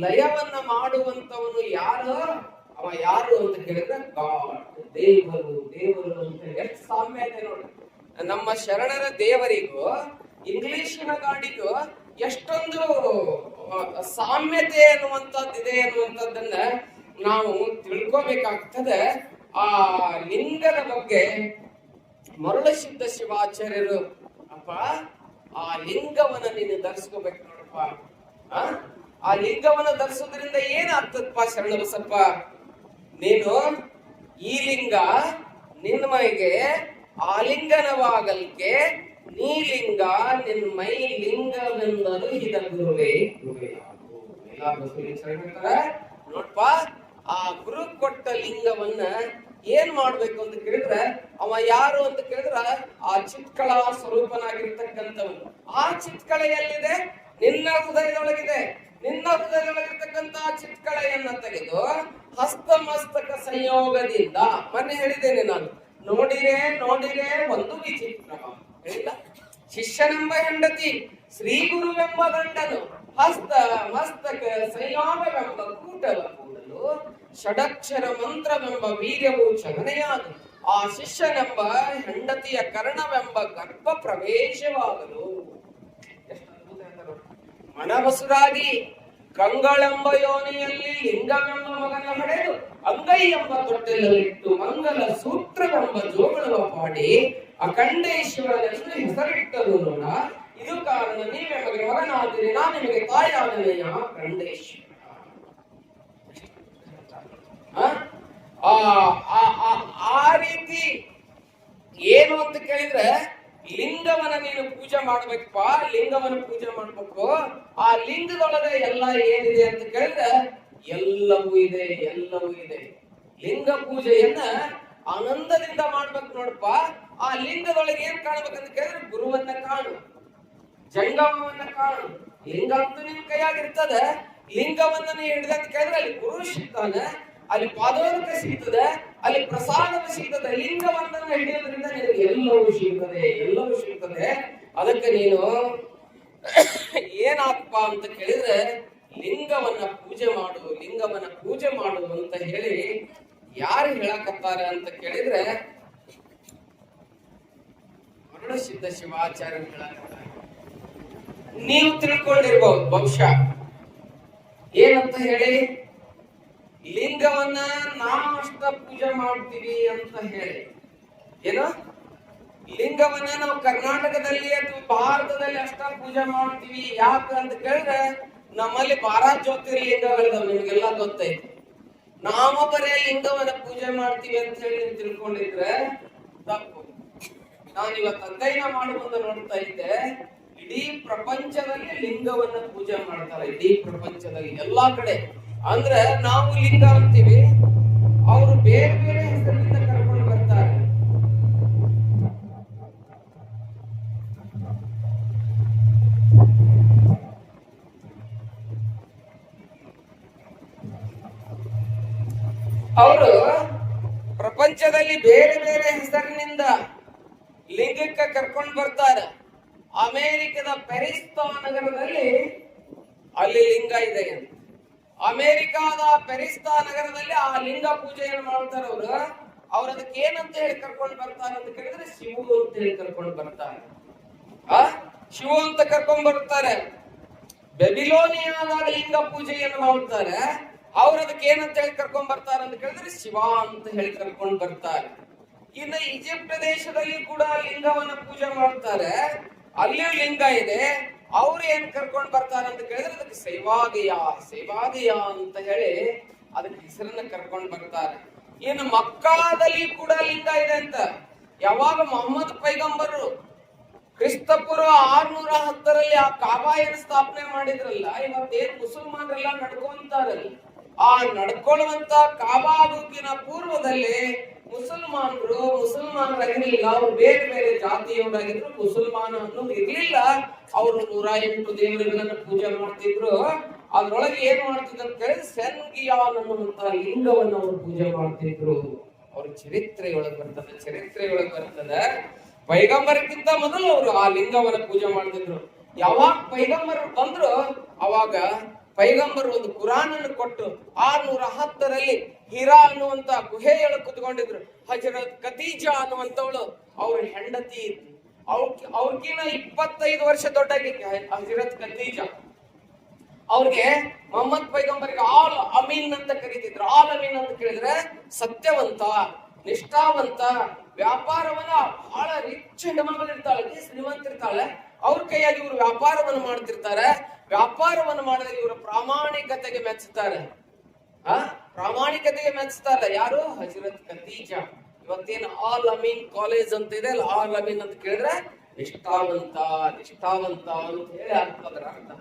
ಲಯವನ್ನ ಮಾಡುವಂತವನು ಯಾರು? ಅವ ಯಾರು ಅಂತ ಕೇಳಿದ್ರೆ ಗಾಡ್, ದೇವರು. ದೇವರು ಅಂತ ಎಷ್ಟು ಸಾಮ್ಯತೆ ನೋಡಿ. ನಮ್ಮ ಶರಣರ ದೇವರಿಗೂ ಇಂಗ್ಲಿಷಿನ ಗಾಡಿಗೂ ಎಷ್ಟೊಂದು ಸಾಮ್ಯತೆ ಅನ್ನುವಂಥದ್ದಿದೆ ಅನ್ನುವಂಥದ್ದನ್ನ ನಾವು ತಿಳ್ಕೋಬೇಕಾಗ್ತದೆ. ಆ ಲಿಂಗದ ಬಗ್ಗೆ ಮರುಳಸಿದ್ಧ ಶಿವಾಚಾರ್ಯರು, ಅಪ್ಪ ಆ ಲಿಂಗವನ್ನ ನೀನು ಧರಿಸ್ಕೋಬೇಕು ನೋಡಪ್ಪ. ಆ ಲಿಂಗವನ್ನ ಧರಿಸೋದ್ರಿಂದ ಏನಾಗ್ತದಪ್ಪ ಶರಣ ಬಸಪ್ಪ, ನೀನು ಈ ಲಿಂಗ ನಿನ್ನ ಮೈಗೆ ಆಲಿಂಗನವಾಗಲ್ಕೆ, ನೀಲಿಂಗ ನಿನ್ ಮೈ ಲಿಂಗವೆಂದರು ಹಿದ ಗುರುವೇ ನೋಡ್ಪ. ಆ ಗುರು ಕೊಟ್ಟ ಲಿಂಗವನ್ನ ಏನ್ ಮಾಡ್ಬೇಕು ಅಂತ ಕೇಳಿದ್ರೆ, ಅವ ಯಾರು ಅಂತ ಕೇಳಿದ್ರ ಆ ಚಿತ್ಕಳ ಸ್ವರೂಪನಾಗಿರ್ತಕ್ಕಂಥವನು. ಆ ಚಿತ್ಕಳ ಎಲ್ಲಿದೆ? ನಿನ್ನ ಹೃದಯದೊಳಗಿದೆ. ನಿನ್ನ ಹೃದಯದೊಳಗಿರ್ತಕ್ಕಂಥ ಚಿತ್ಕಳೆಯನ್ನ ತೆಗೆದು ಹಸ್ತಮಸ್ತಕ ಸಂಯೋಗದಿಂದ, ಮೊನ್ನೆ ಹೇಳಿದ್ದೇನೆ ನಾನು, ನೋಡಿರೆ ನೋಡಿರೆ ಒಂದು ವಿಚಿತ್ರ ಹೇಳಿಲ್ಲ. ಶಿಷ್ಯನೆಂಬ ಹೆಂಡತಿ ಶ್ರೀ ಗುರುವೆಂಬ ಗಂಡನು ಹಸ್ತ ಮಸ್ತಕ ಸಂಯೋಗವೆಂಬ ಕೂಟವ ಕೂಡಲು ಷಡಕ್ಷರ ಮಂತ್ರವೆಂಬ ವೀರ್ಯವು ಚಲನೆಯಾದ ಆ ಶಿಷ್ಯನೆಂಬ ಹೆಂಡತಿಯ ಕರ್ಣವೆಂಬ ಗರ್ಭ ಪ್ರವೇಶವಾಗಲು. ಮನವಸುರಾಗಿ ಕಂಗಳೆಂಬ ಯೋನಿಯಲ್ಲಿ ಲಿಂಗವೆಂಬ ಮಗನ ಹಡೆದು ಅಂಗೈ ಎಂಬ ತೊಟ್ಟೆಯಲ್ಲಿಟ್ಟು ಮಂಗಲ ಸೂತ್ರವೆಂಬ ಜೋಗಳವ ಪಾಡಿ ಅಖಂಡೇಶ್ವರನೆಂದು ಹೆಸರಿಟ್ಟರು ನೋಡ. ಇದು ಕಾರಣ ನೀವೇ ನಮಗೆ ಮಗನಾದಿರಿ, ನಾನು ನಿಮಗೆ ತಾಯಾದನೆಯ ಖಂಡೇಶ್ವರ. ಆ ರೀತಿ ಏನು ಅಂತ ಕೇಳಿದ್ರೆ, ಲಿಂಗವನ್ನ ನೀನು ಪೂಜೆ ಮಾಡ್ಬೇಕಪ್ಪ, ಲಿಂಗವನ್ನ ಪೂಜೆ ಮಾಡ್ಬೇಕು. ಆ ಲಿಂಗದೊಳಗೆ ಎಲ್ಲ ಏನಿದೆ ಅಂತ ಕೇಳಿದ್ರೆ ಎಲ್ಲವೂ ಇದೆ, ಎಲ್ಲವೂ ಇದೆ. ಲಿಂಗ ಪೂಜೆಯನ್ನ ಆನಂದದಿಂದ ಮಾಡ್ಬೇಕು ನೋಡಪ್ಪ. ಆ ಲಿಂಗದೊಳಗೆ ಏನ್ ಕಾಣ್ಬೇಕಂತ ಕೇಳಿದ್ರೆ ಗುರುವನ್ನ ಕಾಣು, ಜಂಗಮವನ್ನ ಕಾಣು. ಲಿಂಗ ಅಂತೂ ನಿನ್ ಕೈಯಾಗಿರ್ತದೆ. ಲಿಂಗವನ್ನ ನೀ ಹಿಡಿದಂತ ಕೇಳಿದ್ರೆ ಅಲ್ಲಿ ಗುರು ಸಿಗ್ತಾನೆ, ಅಲ್ಲಿ ಪಾದೋದಕ ಸಿಗ್ತದೆ, ಅಲ್ಲಿ ಪ್ರಸಾದ ಸಿಗ್ತದೆ. ಲಿಂಗವನ್ನ ಹಿಡಿಯೋದ್ರಿಂದ ನಿನಗೆ ಎಲ್ಲವೂ ಸಿಗ್ತದೆ, ಎಲ್ಲವೂ ಸಿಗ್ತದೆ. ಅದಕ್ಕೆ ನೀನು ಏನಾಗಪ್ಪ ಅಂತ ಕೇಳಿದ್ರೆ ಲಿಂಗವನ್ನ ಪೂಜೆ ಮಾಡು, ಲಿಂಗವನ್ನ ಪೂಜೆ ಮಾಡು ಅಂತ ಹೇಳಿ ಯಾರು ಹೇಳಕತ್ತಾರೆ ಅಂತ ಕೇಳಿದ್ರೆ ಮರುಳಸಿದ್ಧ ಶಿವಾಚಾರ್ಯರು ಹೇಳಕತ್ತಾರೆ. ನೀವು ತಿಳ್ಕೊಂಡಿರ್ಬಹುದು ಬಹುಶಃ ಏನಂತ ಹೇಳಿ, ಲಿಂಗವನ್ನ ನಾವಷ್ಟ ಪೂಜೆ ಮಾಡ್ತೀವಿ ಅಂತ ಹೇಳಿ. ಏನು ಲಿಂಗವನ್ನ ನಾವು ಕರ್ನಾಟಕದಲ್ಲಿ ಅಥವಾ ಭಾರತದಲ್ಲಿ ಅಷ್ಟ ಪೂಜೆ ಮಾಡ್ತೀವಿ. ಯಾಕೆ ಅಂತ ಕೇಳಿದ್ರೆ ನಮ್ಮಲ್ಲಿ 12 ಜ್ಯೋತಿರ್ಲಿಂಗಗಳಿದಾವೆ, ನಿಮ್ಗೆಲ್ಲ ಗೊತ್ತೈತಿ. ನಾವು ಬರೇ ಲಿಂಗವನ್ನ ಪೂಜೆ ಮಾಡ್ತೀವಿ ಅಂತ ಹೇಳಿ ನೀವು ತಿಳ್ಕೊಂಡಿದ್ರೆ ತಪ್ಪು. ನಾನು ಇವತ್ತು ಅಧ್ಯಯನ ಮಾಡಿ ಮುಂದೆ ನೋಡ್ತಾ ಇದ್ದೆ, ಇಡೀ ಪ್ರಪಂಚದಲ್ಲಿ ಲಿಂಗವನ್ನ ಪೂಜೆ ಮಾಡ್ತಾರೆ. ಇಡೀ ಪ್ರಪಂಚದಲ್ಲಿ ಎಲ್ಲಾ ಕಡೆ. ಅಂದ್ರೆ ನಾವು ಲಿಂಗ ಅಂತೀವಿ, ಅವರು ಬೇರೆ ಬೇರೆ ಹೆಸರಿನಿಂದ ಕರ್ಕೊಂಡು ಬರ್ತಾರೆ. ಅವರು ಪ್ರಪಂಚದಲ್ಲಿ ಬೇರೆ ಬೇರೆ ಹೆಸರಿನಿಂದ ಲಿಂಗಕ್ಕೆ ಕರ್ಕೊಂಡು ಬರ್ತಾರೆ. ಅಮೆರಿಕದ ಪೆರಿಸ್ತಾ ನಗರದಲ್ಲಿ ಅಲ್ಲಿ ಲಿಂಗ ಇದೆ ಅಂತ. ಅಮೆರಿಕಾದ ಪೆರಿಸ್ತಾ ನಗರದಲ್ಲಿ ಆ ಲಿಂಗ ಪೂಜೆಯನ್ನು ಮಾಡ್ತಾರೆ. ಅವ್ರು ಅದಕ್ಕೆ ಏನಂತ ಹೇಳಿ ಕರ್ಕೊಂಡು ಬರ್ತಾರೆ ಅಂತ ಕೇಳಿದ್ರೆ ಶಿವು ಅಂತ ಹೇಳಿ ಕರ್ಕೊಂಡು ಬರ್ತಾರೆ. ಶಿವು ಅಂತ ಕರ್ಕೊಂಡ್ ಬರ್ತಾರೆ. ಬೆಬಿಲೋನಿಯಾದಾಗ ಲಿಂಗ ಪೂಜೆಯನ್ನು ಮಾಡ್ತಾರೆ. ಅವ್ರು ಅದಕ್ಕೆ ಏನಂತ ಹೇಳಿ ಕರ್ಕೊಂಡ್ ಬರ್ತಾರೆ ಅಂತ ಕೇಳಿದ್ರೆ ಶಿವ ಅಂತ ಹೇಳಿ ಕರ್ಕೊಂಡು ಬರ್ತಾರೆ. ಇನ್ನು ಈಜಿಪ್ಟ್ ದೇಶದಲ್ಲಿ ಕೂಡ ಲಿಂಗವನ್ನ ಪೂಜೆ ಮಾಡ್ತಾರೆ. ಅಲ್ಲಿಯೂ ಲಿಂಗ ಇದೆ. ಅವ್ರು ಏನ್ ಕರ್ಕೊಂಡ್ ಬರ್ತಾರೆ ಅಂತ ಕೇಳಿದ್ರೆ ಅದಕ್ಕೆ ಸೇವಾದಿಯ ಅಂತ ಹೇಳಿ ಅದಕ್ಕೆ ಹೆಸರನ್ನ ಕರ್ಕೊಂಡ್ ಬರ್ತಾರೆ. ಇನ್ನು ಮಕ್ಕಾದಲ್ಲಿ ಕೂಡ ಲಿಂಗ ಇದೆ ಅಂತ. ಯಾವಾಗ ಮೊಹಮ್ಮದ್ ಪೈಗಂಬರು ಕ್ರಿಸ್ತಪೂರ್ವ 610 ಆ ಕಾಬಾಯನ್ನು ಸ್ಥಾಪನೆ ಮಾಡಿದ್ರಲ್ಲ, ಇವತ್ತೇನ್ ಮುಸಲ್ಮಾನರೆಲ್ಲ ನಡ್ಕೊಂತಾರಲ್ಲ, ಆ ನಡ್ಕೊಳ್ಳುವಂತ ಕಾಬಾಬುಕಿನ ಪೂರ್ವದಲ್ಲಿ ಮುಸಲ್ಮಾನರಾಗಿರ್ಲಿಲ್ಲ. ಅವ್ರು ಬೇರೆ ಬೇರೆ ಜಾತಿಯವರಾಗಿದ್ರು. ಮುಸಲ್ಮಾನ ಅನ್ನೋದು ಇರ್ಲಿಲ್ಲ. ಅವರು 108 ದೇವರುಗಳನ್ನ ಪೂಜೆ ಮಾಡ್ತಿದ್ರು. ಅದ್ರೊಳಗೆ ಏನ್ ಮಾಡ್ತಿದ್ರು ಅಂತ ಕೇಳಿದ್ರೆ ಸೆನ್ಗಿಯಾನ್ ಅನ್ನುವಂತ ಲಿಂಗವನ್ನು ಅವರು ಪೂಜೆ ಮಾಡ್ತಿದ್ರು. ಅವ್ರ ಚರಿತ್ರೆಯೊಳಗೆ ಬರ್ತದೆ. ಪೈಗಂಬರಕ್ಕಿಂತ ಮೊದಲು ಅವರು ಆ ಲಿಂಗವನ್ನ ಪೂಜೆ ಮಾಡ್ತಿದ್ರು. ಯಾವಾಗ ಪೈಗಂಬರ್ ಬಂದ್ರು ಅವಾಗ ಪೈಗಂಬರ್ ಒಂದು ಕುರಾನ್ ಅನ್ನು ಕೊಟ್ಟು 610ರಲ್ಲಿ ಹಿರಾ ಅನ್ನುವಂತ ಗುಹೆಯೊಳಗೆ ಕುತ್ಕೊಂಡಿದ್ರು. ಹಜರತ್ ಖದೀಜಾ ಅನ್ನುವಂತವಳು ಅವ್ರ ಹೆಂಡತಿ. ಅವ್ರಿಗಿನ 25 ವರ್ಷ ದೊಡ್ಡ ಹಜರತ್ ಖದೀಜಾ. ಅವ್ರಿಗೆ ಮೊಹಮ್ಮದ್ ಪೈಗಂಬರ್ಗೆ ಆಲ್ ಅಮೀನ್ ಅಂತ ಕರೀತಿದ್ರು. ಆಲ್ ಅಮೀನ್ ಅಂತ ಕೇಳಿದ್ರೆ ಸತ್ಯವಂತ, ನಿಷ್ಠಾವಂತ, ವ್ಯಾಪಾರವನ್ನ ಬಹಳ ರಿಚ್ ಹೆಣ್ಮಗಳಿರ್ತಾಳೆ, ಶ್ರೀಮಂತಿರ್ತಾಳೆ, ಅವ್ರ ಕೈಯಾಗಿ ಇವರು ವ್ಯಾಪಾರವನ್ನು ಮಾಡ್ತಿರ್ತಾರೆ. ವ್ಯಾಪಾರವನ್ನು ಮಾಡಿದ್ರೆ ಇವರು ಪ್ರಾಮಾಣಿಕತೆಗೆ ಮೆಚ್ಚುತ್ತಾರೆ. ಪ್ರಾಮಾಣಿಕತೆಗೆ ಮೆಚ್ಚುತ್ತಾರೆ ಯಾರು? ಹಜರತ್ ಖದೀಜಾ. ಇವತ್ತೇನು ಆಲ್ ಅಮೀನ್ ಕಾಲೇಜ್ ಅಂತ ಇದೆ ಅಲ್ಲ, ಆಲ್ ಅಮೀನ್ ಅಂತ ಕೇಳಿದ್ರೆ ನಿಷ್ಠಾವಂತ ನಿಷ್ಠಾವಂತ ಅಂತ ಹೇಳಿ ಆಗ್ತದ್ರ ಅರ್ಥ.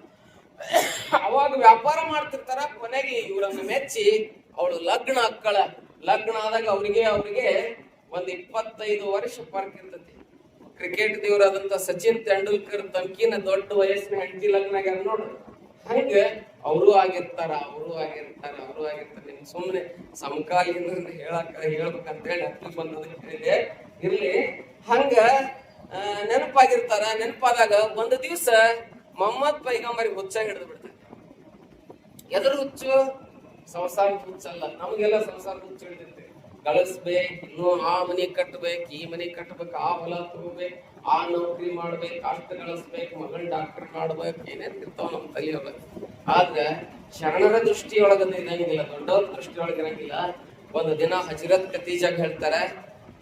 ಅವಾಗ ವ್ಯಾಪಾರ ಮಾಡ್ತಿರ್ತಾರ. ಕೊನೆಗೆ ಇವ್ರನ್ನ ಮೆಚ್ಚಿ ಅವಳು ಲಗ್ನ ಅಕ್ಕಳ. ಲಗ್ನ ಆದಾಗ ಅವ್ರಿಗೆ ಒಂದ್ 25 ವರ್ಷ ಫರ್ಕ್ ಇರ್ತತಿ. ಕ್ರಿಕೆಟ್ ದೇವರಾದಂತ ಸಚಿನ್ ತೆಂಡೂಲ್ಕರ್ ತಮ್ಕಿನ ದೊಡ್ಡ ವಯಸ್ಸಿನ ಹೆಂಡತಿ ಲಗ್ನ ಆಗ್ಯಾರ ನೋಡ್ರಿ. ಹಂಗ ಅವರು ಆಗಿರ್ತಾರ. ನಿಮ್ ಸುಮ್ನೆ ಸಮಕಾಲೀನ ಹೇಳ್ಬೇಕಂತ ಹೇಳಿ ಹತ್ತಿರ ಬಂದದಕ್ಕೆ ಹೇಳಿದೆ. ಇರ್ಲಿ, ಹಂಗ ನೆನಪಾಗಿರ್ತಾರ. ನೆನಪಾದಾಗ ಒಂದು ದಿವ್ಸ ಮೊಹಮ್ಮದ್ ಪೈಗಂಬರಿಗೆ ಹುಚ್ಚ ಹಿಡಿದು ಬಿಡ್ತಾರೆ. ಎದ್ರ ಹುಚ್ಚು? ಸಂಸಾರ ಹುಚ್ಚಲ್ಲ. ನಮಗೆಲ್ಲ ಸಂಸಾರ ಹುಚ್ಚು ಹಿಡಿದಿರ್ತೇವೆ. ಗಳಿಸ್ಬೇಕು, ಇನ್ನು ಆ ಮನೆ ಕಟ್ಟಬೇಕು, ಈ ಮನೆ ಕಟ್ಟಬೇಕು, ಆ ಹೊಲ ತಗೋಬೇಕು, ಆ ನೌಕರಿ ಮಾಡ್ಬೇಕು, ಅಷ್ಟು ಗಳಿಸ್ಬೇಕು, ಮಗಳ್ ಡಾಕ್ಟರ್ ಮಾಡ್ಬೇಕು, ಏನೇನ್ ಇರ್ತಾವ ನಮ್ ತಲೆಯೊಳಗ. ಆದ್ರೆ ಶರಣರ ದೃಷ್ಟಿಯೊಳಗದು ಇರಂಗಿಲ್ಲ, ದೊಡ್ಡವ್ರ ದೃಷ್ಟಿಯೊಳಗ ಇರಂಗಿಲ್ಲ. ಒಂದು ದಿನ ಹಜರತ್ ಖದೀಜಾಗ ಹೇಳ್ತಾರೆ,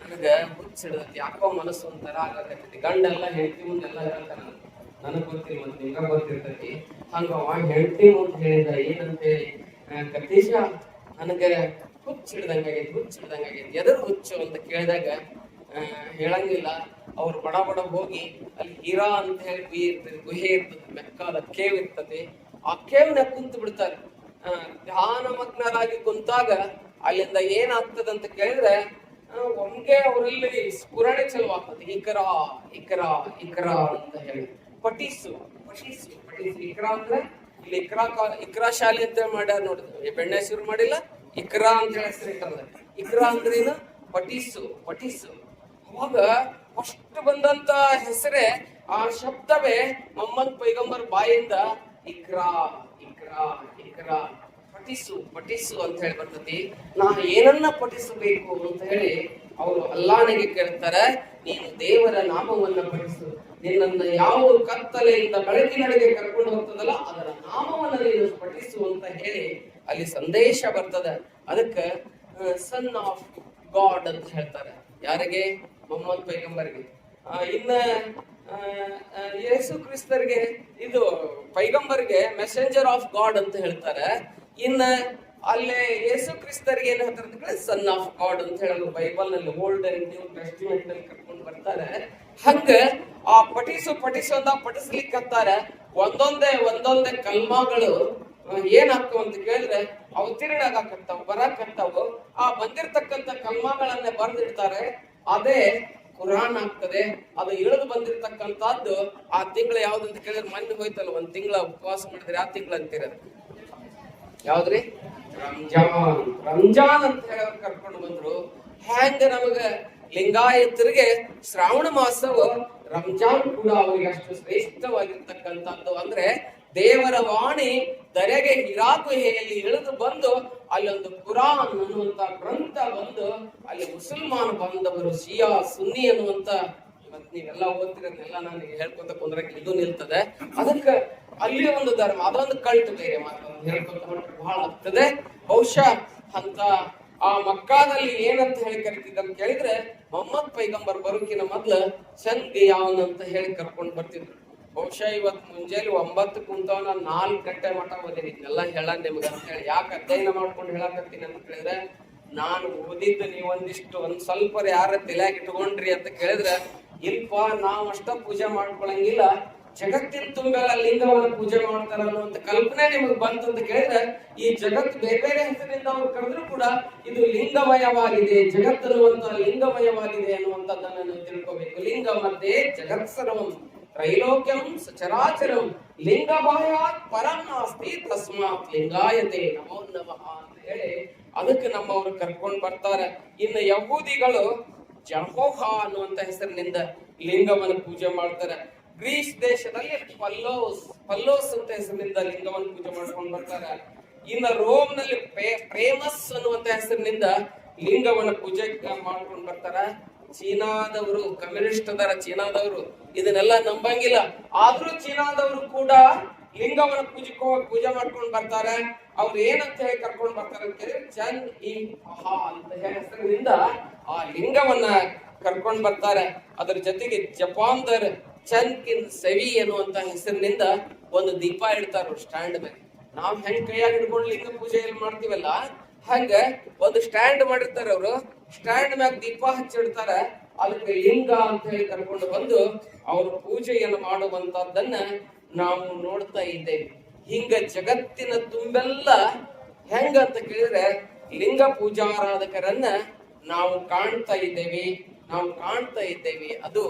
ನನಗ ಹುಚ್ಚಿಡತಿ, ಯಾಕೋ ಮನಸ್ಸು ಒಂಥರ ಆಗತೈತಿ. ಗಂಡೆಲ್ಲ ಹೆಂಡತಿ ಮುಂದೆಲ್ಲ ಹೇಳ್ತಾರ, ನನಗ್ ಗೊತ್ತಿಲ್ಲ, ಮತ್ತೆ ನಿಮ್ಗ ಗೊತ್ತಿರ್ತೈತಿ. ಹಂಗ ಹೆಂಡತಿ ಮುಂದೆ ಹೇಳಿದ ಏನಂತೇಳಿ, ಖದೀಜಾ ನನಗ ಹುಚ್ಚಿಡ್ದಂಗಾಗೈತಿ. ಎದ್ರ ಹುಚ್ಚು ಅಂತ ಕೇಳಿದಾಗ ಹೇಳಂಗಿಲ್ಲ. ಅವ್ರು ಬಡ ಹೋಗಿ ಅಲ್ಲಿ ಹೀರಾ ಅಂತ ಹೇಳಿ ಗುಹೆ ಇರ್ತದೆ, ಮೆಕ್ಕಾದ ಕೇವ್ ಇರ್ತದೆ. ಆ ಕೇವ್ನ ಕುಂತು ಬಿಡ್ತಾರೆ. ಧ್ಯಾನ ಮಗ್ನರಾಗಿ ಕುಂತಾಗ ಅಲ್ಲಿಂದ ಏನಾಗ್ತದಂತ ಕೇಳಿದ್ರೆ ಒಮ್ಗೆ ಅವರಲ್ಲಿ ಸ್ಫುರಣೆ ಚಲುವಾಗ್ತದೆ. ಇಕರಾ ಇಕರಾ ಇಕರಾ ಅಂತ ಹೇಳಿ ಪಠಿಸು. ಇಕರಾ ಅಂದ್ರೆ ಇಲ್ಲಿ ಇಕ್ರಾ ಶಾಲೆ ಅಂತ ಮಾಡ್ಯಾರ ನೋಡಿದ್ರು. ಬೆಣ್ಣೆ ಶುರು ಮಾಡಿಲ್ಲ, ಇಕ್ರಾ ಅಂತ ಹೇಳಿ ಹೆಸರಿಟ್ಟಲ್ಲ. ಇಕ್ರಾ ಅಂದ್ರೆ ಏನು? ಪಠಿಸು. ಅವಾಗ ಫಸ್ಟ್ ಬಂದಂತ ಹೆಸರೇ, ಆ ಶಬ್ದವೇ ಮೊಹಮ್ಮದ್ ಪೈಗಂಬರ್ ಬಾಯಿಂದ ಇಕ್ರಾ ಪಠಿಸು ಅಂತ ಹೇಳಿ ಬರ್ತತಿ. ನಾನು ಏನನ್ನ ಪಠಿಸಬೇಕು ಅಂತ ಹೇಳಿ ಅವರು ಅಲ್ಲಾನಿಗೆ ಕೇಳ್ತಾರೆ. ನೀನು ದೇವರ ನಾಮವನ್ನ ಪಠಿಸು. ನಿನ್ನನ್ನ ಯಾವ ಕತ್ತಲೆಯಿಂದ ಬೆಳಕಿನಡೆಗೆ ಕರ್ಕೊಂಡು ಹೋಗ್ತದಲ್ಲ ಅದರ ನಾಮವನ್ನ ನೀನು ಪಠಿಸು ಅಂತ ಹೇಳಿ ಅಲ್ಲಿ ಸಂದೇಶ ಬರ್ತದೆ. ಅದಕ್ಕೆ ಸನ್ ಆಫ್ ಗಾಡ್ ಅಂತ ಹೇಳ್ತಾರೆ. ಯಾರಿಗೆ? ಮೊಹಮ್ಮದ್ ಪೈಗಂಬರ್ಗೆ. ಇನ್ನ ಯೇಸು ಕ್ರಿಸ್ತರಿಗೆ, ಇದು ಪೈಗಂಬರ್ಗೆ ಮೆಸೆಂಜರ್ ಆಫ್ ಗಾಡ್ ಅಂತ ಹೇಳ್ತಾರೆ. ಇನ್ನ ಅಲ್ಲೇ ಯೇಸು ಕ್ರಿಸ್ತರಿಗೆ ಏನ್ ಹೇಳ್ತಾರೆ? ಸನ್ ಆಫ್ ಗಾಡ್ ಅಂತ ಹೇಳೋದು ಬೈಬಲ್ ನಲ್ಲಿ, ಓಲ್ಡ್ ಅಂಡ್ ನ್ಯೂ ಟೆಸ್ಟಿಮೆಂಟ್ ನಲ್ಲಿ ಕರ್ಕೊಂಡು ಬರ್ತಾರೆ. ಹಂಗ ಆ ಪಠಿಸು ಅಂತ ಪಠಿಸ್ಲಿಕ್ಕಂತಾರೆ. ಒಂದೊಂದೇ ಕಲ್ಮಾಗಳು ಏನಾಗ್ತಾವ ಅಂತ ಕೇಳಿದ್ರೆ ಅವತೀರ್ಣ ಆಗಾಕತ್ತಾವ, ಬರಾಕತ್ತಾವು. ಆ ಬಂದಿರ್ತಕ್ಕಂಥ ಕಲ್ಮಾಗಳನ್ನೇ ಬರೆದಿಡ್ತಾರೆ. ಅದೇ ಕುರಾನ್ ಆಗ್ತದೆ. ಅದು ಇಳಿದು ಬಂದಿರ್ತಕ್ಕಂಥದ್ದು ಆ ತಿಂಗಳು ಯಾವ್ದಂತ ಕೇಳಿದ್ರೆ, ಮೊನ್ನೆ ಹೋಯ್ತಲ್ಲ, ಒಂದ್ ತಿಂಗಳ ಉಪವಾಸ ಮಾಡಿದ್ರೆ ಆ ತಿಂಗಳು ಅಂತೀರ. ಯಾವ್ದ್ರಿ? ರಂಜಾನ್ ಅಂತ ಹೇಳಿ ಅವ್ರು ಕರ್ಕೊಂಡು ಬಂದ್ರು. ಹ್ಯಾಂಗ ನಮಗ ಲಿಂಗಾಯತರಿಗೆ ಶ್ರಾವಣ ಮಾಸವು ರಂಜಾನ್ ಕೂಡ ಅವರಿಗೆ ಅಷ್ಟು ಶ್ರೇಷ್ಠವಾಗಿರ್ತಕ್ಕಂಥದ್ದು. ಅಂದ್ರೆ ದೇವರ ವಾಣಿ ದರೆಗೆ ಹಿರಾ ಗುಹೆಯಲ್ಲಿ ಇಳಿದು ಬಂದು ಅಲ್ಲೊಂದು ಕುರಾನ್ ಅನ್ನುವಂತ ಗ್ರಂಥ ಬಂದು ಅಲ್ಲಿ ಮುಸಲ್ಮಾನ ಬಾಂಧವರು ಶಿಯಾ ಸುನ್ನಿ ಅನ್ನುವಂತ, ಇವತ್ತು ನೀವೆಲ್ಲ ಓದ್ತಿರೋದನ್ನೆಲ್ಲ ನನಗೆ ಹೇಳ್ಕೊಂತ ಕುಂದ್ರಕ್ಕೆ ಇದು ನಿಲ್ತದೆ. ಅದಕ್ಕೆ ಅಲ್ಲಿ ಒಂದು ಧರ್ಮ, ಅದೊಂದು ಕಲ್ಟ್ ಬೇರೆ ಮಾತನ್ನು ಹೇಳ್ಕೊಂತ ಬಹಳ ಆಗ್ತದೆ. ಬಹುಶಃ ಅಂತ ಆ ಮಕ್ಕಾದಲ್ಲಿ ಏನಂತ ಹೇಳಿ ಕರಿತಿದ್ದಂತ ಕೇಳಿದ್ರೆ, ಮೊಹಮ್ಮದ್ ಪೈಗಂಬರ್ ಬರೋಕಿನ ಮೊದ್ಲು ಶನ್ಗಿಯಾನ್ ಅಂತ ಹೇಳಿ ಕರ್ಕೊಂಡು ಬರ್ತಿದ್ರು. ಬಹುಶಃ ಇವತ್ತು ಮುಂಜಾನೆ 9 ಕುಂತವ, ನಾನು 4 ಗಂಟೆ ಮಠ ಓದಿನಿ. ಇದನ್ನೆಲ್ಲ ಹೇಳ ನಿಮ್ಗ ಅಂತ ಹೇಳಿ. ಯಾಕೆ ಅಧ್ಯಯನ ಮಾಡ್ಕೊಂಡು ಹೇಳಕತ್ತೀನಿ ಅಂತ ಕೇಳಿದ್ರೆ, ನಾನು ಓದಿದ್ದು ಒಂದ್ ಸ್ವಲ್ಪ ಯಾರ ತಲೆಯಾಗ ಇಟ್ಕೊಂಡ್ರಿ ಅಂತ ಕೇಳಿದ್ರೆ, ಇಲ್ಪ ನಾವ್ ಅಷ್ಟ ಪೂಜೆ ಮಾಡ್ಕೊಳಂಗಿಲ್ಲ, ಜಗತ್ತಿನ ತುಂಬೆಲ್ಲ ಲಿಂಗವನ್ನ ಪೂಜೆ ಮಾಡ್ತಾರ ಅನ್ನುವಂತ ಕಲ್ಪನೆ ನಿಮಗ್ ಬಂತಂತ ಕೇಳಿದ್ರೆ, ಈ ಜಗತ್ತು ಬೇರೆ ಬೇರೆ ಹೆಸರಿನಿಂದ ಅವ್ರು ಕರೆದ್ರು ಕೂಡ ಇದು ಲಿಂಗಮಯವಾಗಿದೆ, ಜಗತ್ತನ್ನುವಂತ ಲಿಂಗಮಯವಾಗಿದೆ ಅನ್ನುವಂಥದ್ದನ್ನ ನೀವು ತಿಳ್ಕೋಬೇಕು. ಲಿಂಗ ಮಧ್ಯೆ ಜಗತ್ ಸರ್ವಂ ತ್ರೈಲೋಕ್ಯಂ ಸಚರಾಚರಂ ಲಿಂಗಭಾಯಾತ್ ಪರಂ ನಾಸ್ತಿ ತಸ್ಮಾತ್ ಲಿಂಗಾಯತೆ ನಮೋ ನಮಃ ಅಂತ ಹೇಳಿ ಅದಕ್ಕೆ ನಮ್ಮವರು ಕರ್ಕೊಂಡು ಬರ್ತಾರೆ. ಇನ್ನು ಯಹೂದಿಗಳು ಜಹೋಹ ಅನ್ನುವಂತ ಹೆಸರಿನಿಂದ ಲಿಂಗವನ್ನು ಪೂಜೆ ಮಾಡ್ತಾರೆ. ಗ್ರೀಸ್ ದೇಶದಲ್ಲಿ ಪಲ್ಲೋಸ್ ಅಂತ ಹೆಸರಿನಿಂದ ಲಿಂಗವನ್ನು ಪೂಜೆ ಮಾಡ್ಕೊಂಡು ಬರ್ತಾರೆ. ಇನ್ನು ರೋಮ್ ನಲ್ಲಿ ಪ್ರೇಮಸ್ ಅನ್ನುವಂತ ಹೆಸರಿನಿಂದ ಲಿಂಗವನ್ನು ಪೂಜೆ ಮಾಡ್ಕೊಂಡು ಬರ್ತಾರ. ಚೀನಾದವರು ಕಮ್ಯುನಿಸ್ಟ್ ಅದರ, ಚೀನಾದವರು ಇದನ್ನೆಲ್ಲ ನಂಬಂಗಿಲ್ಲ. ಆದ್ರೂ ಚೀನಾದವರು ಕೂಡ ಲಿಂಗವನ್ನು ಪೂಜೆ ಮಾಡ್ಕೊಂಡು ಬರ್ತಾರೆ. ಅವ್ರು ಏನಂತ ಹೇಳಿ ಕರ್ಕೊಂಡು ಬರ್ತಾರೆ ಅಂತ ಹೇಳಿ ಚನ್ ಇ ಹಾ ಅಂತ ಹೆಸರಿನಿಂದ ಆ ಲಿಂಗವನ್ನ ಕರ್ಕೊಂಡು ಬರ್ತಾರೆ. ಅದ್ರ ಜೊತೆಗೆ ಜಪಾನ್ದರ್ ಚನ್ ಕಿನ್ ಸೆವಿ ಅನ್ನುವಂತ ಹೆಸರಿನಿಂದ ಒಂದು ದೀಪ ಇಡ್ತಾರ ಸ್ಟ್ಯಾಂಡ್ ಮೇಲೆ. ನಾವ್ ಹೆಂಗ್ ಕೈಯಾಗಿ ಹಿಡ್ಕೊಂಡು ಲಿಂಗ ಪೂಜೆ ಮಾಡ್ತೀವಲ್ಲ ಹಂಗ ಒಂದು ಸ್ಟ್ಯಾಂಡ್ ಮಾಡಿರ್ತಾರೆ. ಅವರು ಸ್ಟ್ಯಾಂಡ್ ಮ್ಯಾಗ ದೀಪ ಹಚ್ಚಿಡ್ತಾರ. ಅದಕ್ಕೆ ಲಿಂಗ ಅಂತ ಹೇಳಿ ಕರ್ಕೊಂಡು ಬಂದು ಅವರು ಪೂಜೆಯನ್ನು ಮಾಡುವಂತದ್ದನ್ನ ನಾವು ನೋಡ್ತಾ ಇದ್ದೇವೆ. ಹಿಂಗ ಜಗತ್ತಿನ ತುಂಬೆಲ್ಲ ಹೆಂಗಂತ ಕೇಳಿದ್ರೆ ಲಿಂಗ ಪೂಜಾರಾಧಕರನ್ನ ನಾವು ಕಾಣ್ತಾ ಇದ್ದೇವೆ. ಅದು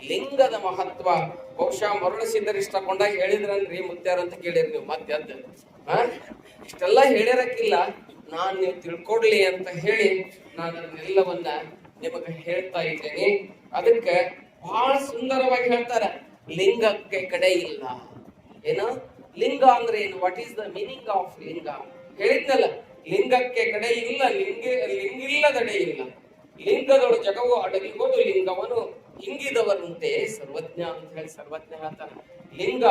ಲಿಂಗದ ಮಹತ್ವ. ಬಹುಶಃ ಮರಳು ಸಿದ್ಧರಿಷ್ಟ ಕೊಂಡಾಗ ಹೇಳಿದ್ರನ್ರಿ ಮುತ್ಯಾರ ಅಂತ ಕೇಳಿರಿ ನೀವು. ಮತ್ತೆ ಅದ್ ಇಷ್ಟೆಲ್ಲ ಹೇಳಿರಕ್ಕಿಲ್ಲ, ನಾನ್ ನೀವು ತಿಳ್ಕೊಡ್ಲಿ ಅಂತ ಹೇಳಿ ನಾನು ಅದನ್ನೆಲ್ಲವನ್ನ ನಿಮಗೆ ಹೇಳ್ತಾ ಇದ್ದೇನೆ. ಅದಕ್ಕೆ ಬಹಳ ಸುಂದರವಾಗಿ ಹೇಳ್ತಾರೆ, ಲಿಂಗಕ್ಕೆ ಕಡೆ ಇಲ್ಲ. ಏನು ಲಿಂಗ ಅಂದ್ರೆ ಏನು? What is the meaning of ಲಿಂಗ? ಹೇಳಿದ್ನಲ್ಲ, ಲಿಂಗಕ್ಕೆ ಕಡೆ ಇಲ್ಲ, ಲಿಂಗಿಲ್ಲದಡೆ ಇಲ್ಲ. ಲಿಂಗದೊಳು ಜಗವು ಅಡಗಿಬೋದು, ಲಿಂಗವನು ಹಿಂಗಿದವರಂತೆ ಸರ್ವಜ್ಞ ಅಂತ ಹೇಳಿ ಸರ್ವಜ್ಞ ಹೇಳ್ತಾನೆ. ಲಿಂಗ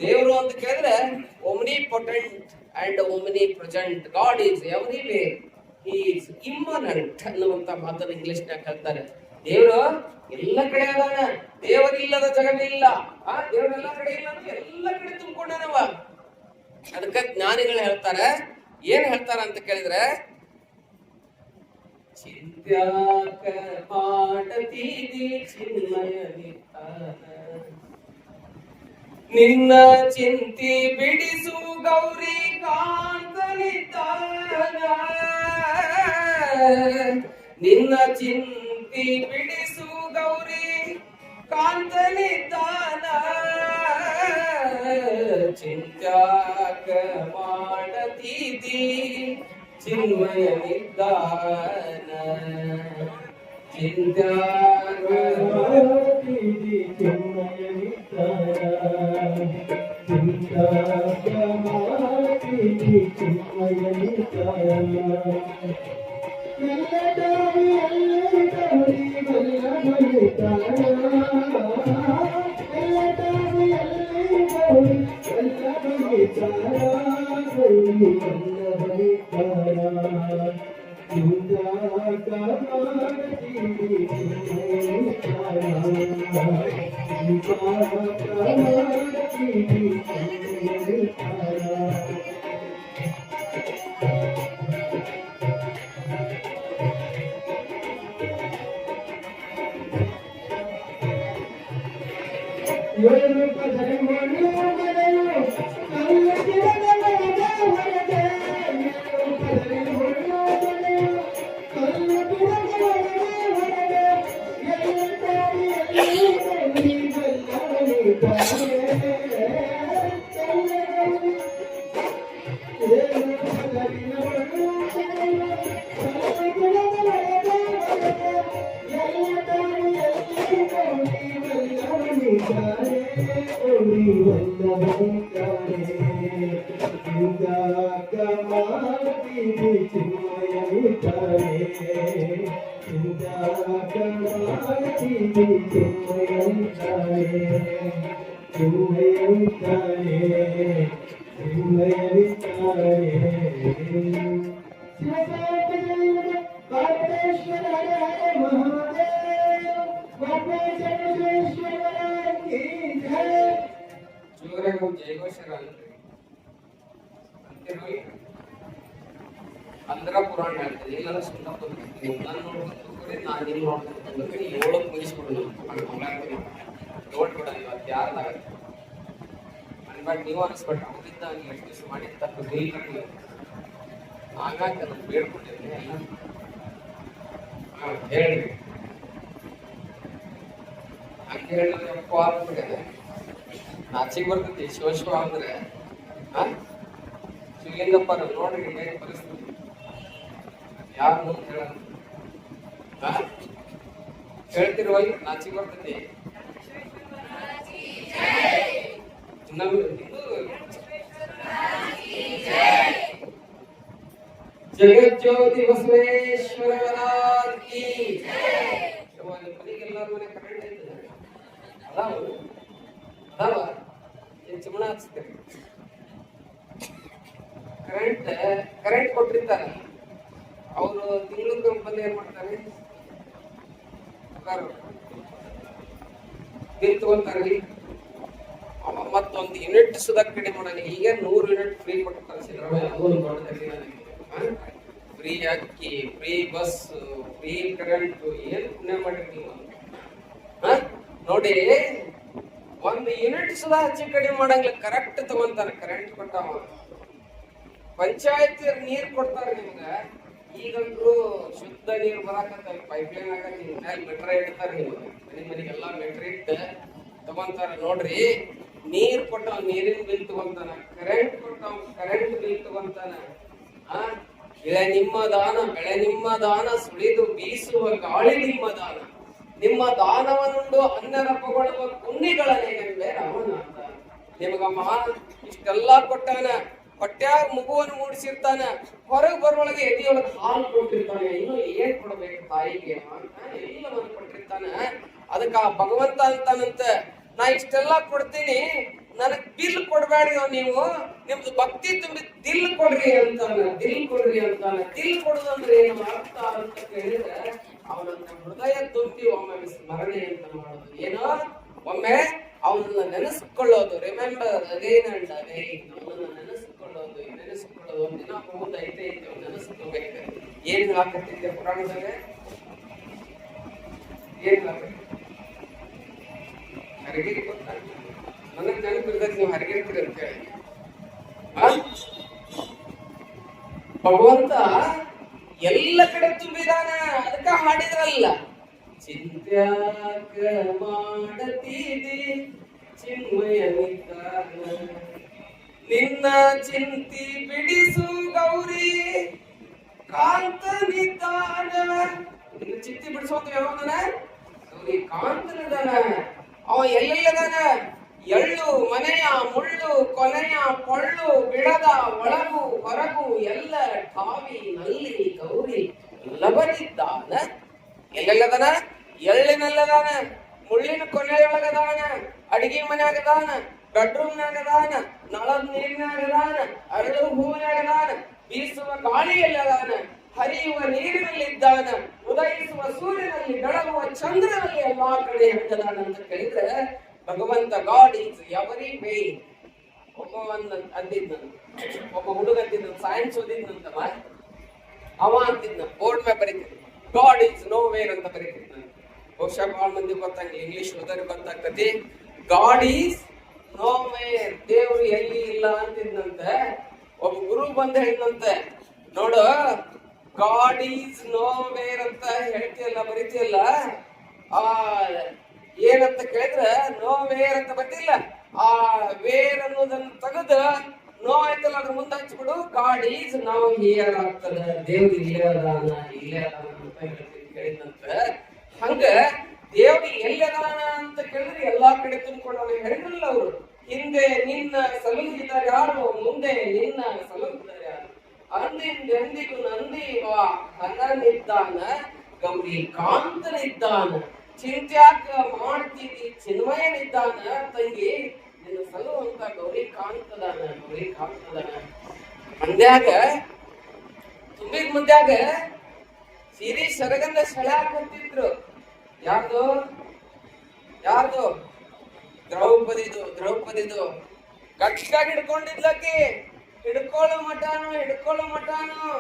ದೇವರು ಅಂತ ಕೇಳಿದ್ರೆ omnipotent and omnipresent. God is everywhere, he is immanent ಅನ್ನುವಂತ ಮಾತನ್ನು ಇಂಗ್ಲಿಷ್ ನಾಗ ಹೇಳ್ತಾರೆ. ದೇವರು ಎಲ್ಲ ಕಡೆ ಅದಾನ, ದೇವರಿಲ್ಲದ ಜಗವಿಲ್ಲ. ದೇವರೆಲ್ಲ ಕಡೆ ಇಲ್ಲ, ಎಲ್ಲ ಕಡೆ ತುಂಬಿಕೊಂಡನವ. ಅದಕ್ಕೆ ಜ್ಞಾನಿಗಳು ಹೇಳ್ತಾರೆ, ಏನ್ ಹೇಳ್ತಾರ ಅಂತ ಕೇಳಿದ್ರೆ, ಚಿಂತ್ಯಾಕ ಪಾಡತೀದಿ ಚಿನ್ಮಯ ನಿನ್ನ ಚಿಂತಿ ಬಿಡಿಸು ಗೌರಿ ಕಾಂತನಿದ್ದಾನ. ನಿನ್ನ ಚಿಂತಿ ಬಿಡಿಸು ಗೌರಿ ಕಾಂತನಿದ್ದಾನ. ಚಿಂತ್ಯಾಕ ಮಾಡತೀದಿ ಚಿನ್ಮಯ ನಿದ್ದಾನ. ಚಿಂತ್ಯಾಕ ಮಾಡತೀದಿ ಚಿನ್ಮಯ ನಿದ್ದಾನ. ಚಿಂತ್ಯಾಕ ಮಾಡತೀದಿ ಚಿನ್ಮಯ ನಿದ್ದಾನ. ಅಂದ್ರ ಪುರಾಣ ಹೇಳ್ತೀನಿ, ಇಲ್ಲಾಂದ್ರೆ ಸುಮ್ಮನೆ ಬಂದ್ಬಿಡ್ತೀನಿ. ನಾನು ನೋಡ್ಬೇಕು ನಾನು ಇಲ್ಲಿ ನೋಡ್ಬೇಕು, ಏಳಕ್ಕೆ ಮುಗಿಸ್ಬಿಡು. ನೋಡ್ಬಿಡ ಇವತ್ತು ಯಾರ್ದಾಗತ್ತೆ ಅನ್ಬಾರ್ದು. ನೀವು ಅನಿಸ್ಬಿಟ್ಟು ಅವರಿಂದ ಎಷ್ಟು ದಿವಸ ಮಾಡಿದ ತಪ್ಪು ಬಿಲ್ ಹಾಗಾಗಿ ನಾನು ಬೇಡ್ಕೊಟ್ಟಿದ್ದೀನಿ ಎಲ್ಲ. ಹೇಳ್ರಿ ಹಂಗೆ ಹೇಳಿದ್ರೆ ಎಪ್ಪ ಆಗ್ಬಿಟ್ಟಿದೆ, ನಾಚಿಗೆ ಬರ್ತೈತಿ. ಶಿವ ಅಂದ್ರೆ ಶಿವಲಿಂಗಪ್ಪ ನೋಡ್ರಿ ಹೇಗೆ ಪರಿಸ್ಥಿತಿ, ಯಾರು ಹೇಳ್ತಿರುವಲ್ಲಿ ನಾಚಿಗೆ ಬರ್ತೈತಿ. ಜಗಜ್ಯೋತಿ ಬಸವೇಶ್ವರ ಕಿ ಎಲ್ಲಾರು ಮನೆ ಕರೆಂಟ್ ಐತದ ಅದಾವ ಏನ್ ಚಮಣ ಹಚ್ತೀರಿ ಕರೆಂಟ್ ಕೊಟ್ಟಿರ್ತಾರ ಅವರು ತಿಂಗಳು ಬಂದು ಏನ್ ಮಾಡ್ತಾರೆ ಬಿಲ್ ತಗೊಂತಾರ್ರಿ ಮತ್ತೊಂದು ಯೂನಿಟ್ ಸುಧಾ ಕಡಿಮೆ ಮಾಡೋಣ ಈಗ 100 ಯೂನಿಟ್ ಫ್ರೀ ಕೊಟ್ಟಿರ್ತಾರೆ ಸಿದ್ದರಾಮಯ್ಯ ಫ್ರೀ ಅಕ್ಕಿ ಫ್ರೀ ಬಸ್ ಫ್ರೀ ಕರೆಂಟ್ ಏನ್ ಪುಣ್ಯ ಮಾಡಿರಿ ನೀವು ನೋಡಿ 1 ಯೂನಿಟ್ ಸುಧಾ ಹೆಚ್ಚು ಕಡಿಮೆ ಮಾಡಂಗಿಲ್ಲ ಕರೆಕ್ಟ್ ತಗೊಂತಾನೆ ಕರೆಂಟ್ ಕೊಟ್ಟಾವ ಪಂಚಾಯತ್ ನೀರ್ ಕೊಡ್ತಾರೆ ನಿಮ್ಗ ಈಗಂತೂ ಶುದ್ಧ ನೀರು ಬರಾಕತ್ತ ಪೈಪ್ಲೈನ್ ಆಗತ್ತೀವಿ ಮೆಟ್ರ ಇಡ್ತಾರೆ ನೀವು ಮನೆಗೆಲ್ಲ ಮೆಟ್ರ ಇಟ್ಟು ತಗೊಂತಾರ ನೋಡ್ರಿ ನೀರ್ ಕೊಟ್ಟವ ನೀರಿನ ಬಿಲ್ ತಗೊಂತಾನ ಕರೆಂಟ್ ಕೊಟ್ಟವ ಕರೆಂಟ್ ಬಿಲ್ ತಗೊಂತಾನ ಬೆಳೆ ನಿಮ್ಮ ದಾನ ಸುಳಿದು ಬೀಸುವ ಗಾಳಿ ನಿಮ್ಮ ದಾನ ನಿಮ್ಮ ದಾನವನ್ನುಂಡು ಅನ್ನರಪ್ಪಗೊಳ್ಳುವ ಕುನ್ನಿಗಳನ್ನೇನೆಂಬೆ ರಾಮನಾಥ ನಿಮಗಮ್ಮ ಇಷ್ಟೆಲ್ಲಾ ಕೊಟ್ಟಾನ ಹೊಟ್ಯಾಗ ಮಗುವನ್ನು ಮೂಡಿಸಿರ್ತಾನ ಹೊರಗೆ ಬರೋಳಗೆ ಎದೆಯೊಳಗೆ ಹಾಲು ಕೊಟ್ಟಿರ್ತಾನೆ ಇನ್ನು ಏನ್ ಕೊಡ್ಬೇಕು ತಾಯಿಗೆ ಎಲ್ಲವನ್ನು ಕೊಟ್ಟಿರ್ತಾನ ಅದಕ್ಕ ಆ ಭಗವಂತ ಅಂತಾನಂತ ನಾ ಇಷ್ಟೆಲ್ಲಾ ಕೊಡ್ತೀನಿ ನನಗ್ ಬಿಲ್ ಕೊಡ್ಬೇಡಿ ನೀವು ನಿಮ್ದು ಭಕ್ತಿ ತುಂಬಿ ದಿಲ್ ಕೊಡ್ರಿ ಅಂತಾನ ದಿಲ್ ಕೊಡುದಂದ್ರೆ ಏನು ಅರ್ಥ ಅಂತ ಕೇಳಿದ್ರೆ ಅವನನ್ನ ಹೃದಯ ತುಂಬಿ ಒಮ್ಮೆ ಸ್ಮರಣೆ ಅಂತ ಮಾಡೋದು ಏನೋ ಒಮ್ಮೆ ಅವನನ್ನ ನೆನೆಸ್ಕೊಳ್ಳೋದು ರಿಮೆಂಬರ್ ಅಗೈನ್ ಅಂಡ್ ಅಗೈನ್ ಅವನನ್ನ ನೆನೆಸ್ಕೊಳ್ಳೋದು ಒಂದಿನ ಹೋದ ಐತೆ ನೆನೆಸ್ಕೋಬೇಕು ಏನ್ ಹಾಕತ್ತಿದ್ದೆ ಪುರಾಣದಾಗ ಏನ್ ಹರಿಗಿರಿ ಗೊತ್ತಾ ನನಗ್ ನೆನಪಿರ್ತೈತಿ ನೀವು ಹರಿಗಿರ್ತೀರಿ ಅಂತ ಹೇಳಿ ಭಗವಂತ ಎಲ್ಲ ಕಡೆ ತುಂಬಿದಾನ ಅದಕ್ಕ ಹಾಡಿದ್ರಲ್ಲ ಚಿಂತ್ಯಾಕ ಮಾಡತೀದಿ ಚಿನ್ಮಯನಿದ್ದಾನ ನಿನ್ನ ಚಿಂತಿ ಬಿಡಿಸು ಗೌರಿ ಕಾಂತನಿದ್ದಾನ ನಿನ್ನ ಚಿಂತಿ ಬಿಡಿಸುವಂತ ಯಾವನ ಗೌರಿ ಕಾಂತನಿದ್ದಾನ ಅವ ಎಲ್ಲೆಲ್ಲದಾನ ಎಳ್ಳು ಮನೆಯ ಮುಳ್ಳು ಕೊನೆಯ ಪೊಳ್ಳು ಬಿಡದ ಒಳಗು ಹೊರಗು ಎಲ್ಲ ಠಾವಿ ನಲ್ಲಿ ಗೌರಿ ಲಭನಿದ್ದಾನ ಎಲ್ಲೆಲ್ಲದನ ಎಳ್ಳಿನಲ್ಲದಾನ ಮುಳ್ಳಿನ ಕೊನೆಯೊಳಗದಾನ ಅಡಿಗೆ ಮನ್ಯಾಗದಾನ ಬೆಡ್ರೂಮ್ನಾಗದಾನ ನಳದ ನೀರಿನಾಗದಾನ ಅರಳು ಹೂವಿನಾಗದಾನ ಬೀಸುವ ಗಾಳಿಯಲ್ಲದಾನ ಹರಿಯುವ ನೀರಿನಲ್ಲಿದ್ದಾನ ಉದಯಿಸುವ ಸೂರ್ಯನಲ್ಲಿ ಬೆಳಗುವ ಚಂದ್ರನಲ್ಲಿ ಎಲ್ಲಾ ಕಡೆ ಹಿಡಿದಾನ ಅಂತ ಕೇಳಿದ್ರೆ ಭಗವಂತ ಗಾಡ್ ಈಸ್ ಎವರಿ ವೇ ಒಬ್ಬ ಹುಡುಗ ಅಂತಿದ್ದ ಸೈನ್ಸ್ ಓದಿದ್ನಂತವ ಅವ ಅಂತಿದ್ನ ಬೋರ್ಡ್ ಮೇಲೆ ಬರೀತಿದ್ದ ಗಾಡ್ ಈಸ್ ನೋ ವೇರ್ ಅಂತ ಬರೀತಿದ್ನ ಬಹುಶಃ ಬಹಳ ಮಂದಿ ಗೊತ್ತಾಗಿಲ್ಲ ಇಂಗ್ಲಿಷ್ ಓದೋರಿಗೆ ಗೊತ್ತಾಗ್ತತಿ ಗಾಡ್ ಈಸ್ ನೋ ವೇರ್ ದೇವ್ರು ಎಲ್ಲಿ ಇಲ್ಲ ಅಂತಿದ್ನಂತೆ ಒಬ್ಬ ಗುರು ಬಂದ ಹೇಳಿದಂತೆ ನೋಡು ಗಾಡ್ ಈಸ್ ನೋ ವೇರ್ ಅಂತ ಹೇಳ್ತಿಯಲ್ಲ ಬರೀತಿಯಲ್ಲ ಆ ಏನಂತ ಕೇಳಿದ್ರೆ ನೋ ವೇರ್ ಅಂತ ಬರ್ತಿಲ್ಲ ಆ ವೇರ್ ಅನ್ನೋದನ್ನ ತೆಗೆದು ನೋ ಆಯ್ತಲ್ಲ ಅದ್ರ ಮುಂದೆ ಹಚ್ಬಿಡು ಗಾಡ್ ಈಸ್ ನಾವು ಹಿಯರ್ ಆಗ್ತದ ದೇವ್ರು ಇಲ್ಲೇ ಅದಾನ ಅಂತ ಹೇಳಿದಂತ ಹಂಗ ದೇವ್ರು ಎಲ್ಲಿ ಅದಾನ ಅಂತ ಕೇಳಿದ್ರೆ ಎಲ್ಲಾ ಕಡೆ ತುಂಬಿಕೊಂಡವನು ಹೇಳಿದ್ರಲ್ಲ ಅವರು ಹಿಂದೆ ನಿನ್ನ ಸಲುಹಿದ್ದಾರೆ ಯಾರು ಮುಂದೆ ನಿನ್ನ ಸಲುಹಿದ್ದಾರೆ ಯಾರು ಎಂದಿಗೂ ನಂದಿ ಹನನಿದ್ದಾನ ಗೌರಿ ಕಾಂತನಿದ್ದಾನ ಚಿಂತ್ಯಾಕ ಮಾಡ್ತೀವಿ ಚಿನ್ಮಯನಿದ್ದಾನ ತಂಗಿ ನಿನ್ನ ಸಲುವಂತ ಗೌರಿ ಕಾಂತದಾನ ಮಂದ್ಯಾಗ ತುಂಬಿದ ಮುಂದ್ಯಾಗ ಸಿರಿ ಸರಗಂದ ಸೆಳ್ಯಾಕಂತಿದ್ರು ಯಾರ್ದು ದ್ರೌಪದಿದು ಗಟ್ಟಿಯಾಗಿ ಹಿಡ್ಕೊಂಡಿದ್ಲಕ್ಕೆ ಹಿಡ್ಕೊಳ್ಳೋ ಮಟಾನು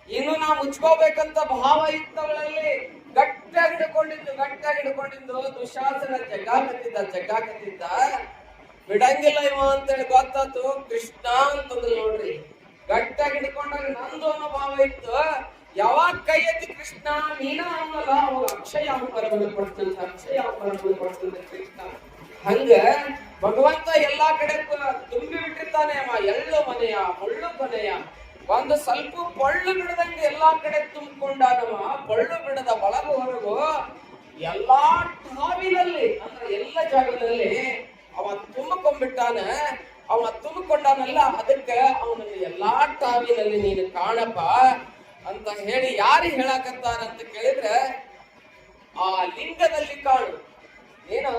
ಇನ್ನು ನಾ ಮುಚ್ಕೋಬೇಕಂತ ಭಾವ ಇತ್ತವಳಲ್ಲಿ ಗಟ್ಟಿಯಾಗಿ ಹಿಡ್ಕೊಂಡಿದ್ದು ದುಶಾಸನ ಜಗ್ಗಾಕತ್ತಿದ್ದ ಬಿಡಂಗಿಲ್ಲ ಇವ ಅಂತೇಳಿ ಗೊತ್ತಾತು ಕೃಷ್ಣ ಅಂತಂದ್ರೆ ನೋಡ್ರಿ ಗಟ್ಟಿಯಾಗಿ ಹಿಡ್ಕೊಂಡಾಗ ನಂದು ಅನ್ನೋ ಭಾವ ಇತ್ತು ಯಾವಾಗ ಕೈ ಎತ್ತಿ ಕೃಷ್ಣ ನೀನ ಅನ್ನಲ್ಲ ಅವಾಗ ಅಕ್ಷಯ ಪರವನ್ನು ಕೊಡ್ತಂತ ಕೃಷ್ಣ ಹಂಗ ಭಗವಂತ ಎಲ್ಲಾ ಕಡೆ ತುಂಬಿ ಬಿಟ್ಟಿರ್ತಾನೆ ಅವ ಎಳ್ಳು ಮನೆಯ ಮುಳ್ಳು ಕೊನೆಯ ಒಂದು ಸ್ವಲ್ಪ ಪೊಳ್ಳು ಬಿಡದಂಗೆ ಎಲ್ಲಾ ಕಡೆ ತುಂಬಿಕೊಂಡಾನವ ಪೊಳ್ಳು ಬಿಡದ ಒಳಗು ಹೊರಗು ಎಲ್ಲಾ ಠಾವಿನಲ್ಲಿ ಅಂದ್ರೆ ಎಲ್ಲ ಜಾಗದಲ್ಲಿ ಅವ ತುಂಬಿಕೊಂಡ್ಬಿಟ್ಟಾನ. ಅವ ತುಂಬಿಕೊಂಡಾನಲ್ಲ, ಅದಕ್ಕೆ ಅವನನ್ನು ಎಲ್ಲಾ ಟಾವಿನಲ್ಲಿ ನೀನು ಕಾಣಪ್ಪ ಅಂತ ಹೇಳಿ ಯಾರು ಹೇಳಾಕತ್ತಾರ ಅಂತ ಕೇಳಿದ್ರೆ, ಆ ಲಿಂಗದಲ್ಲಿ ಕಾಣು. ಏನು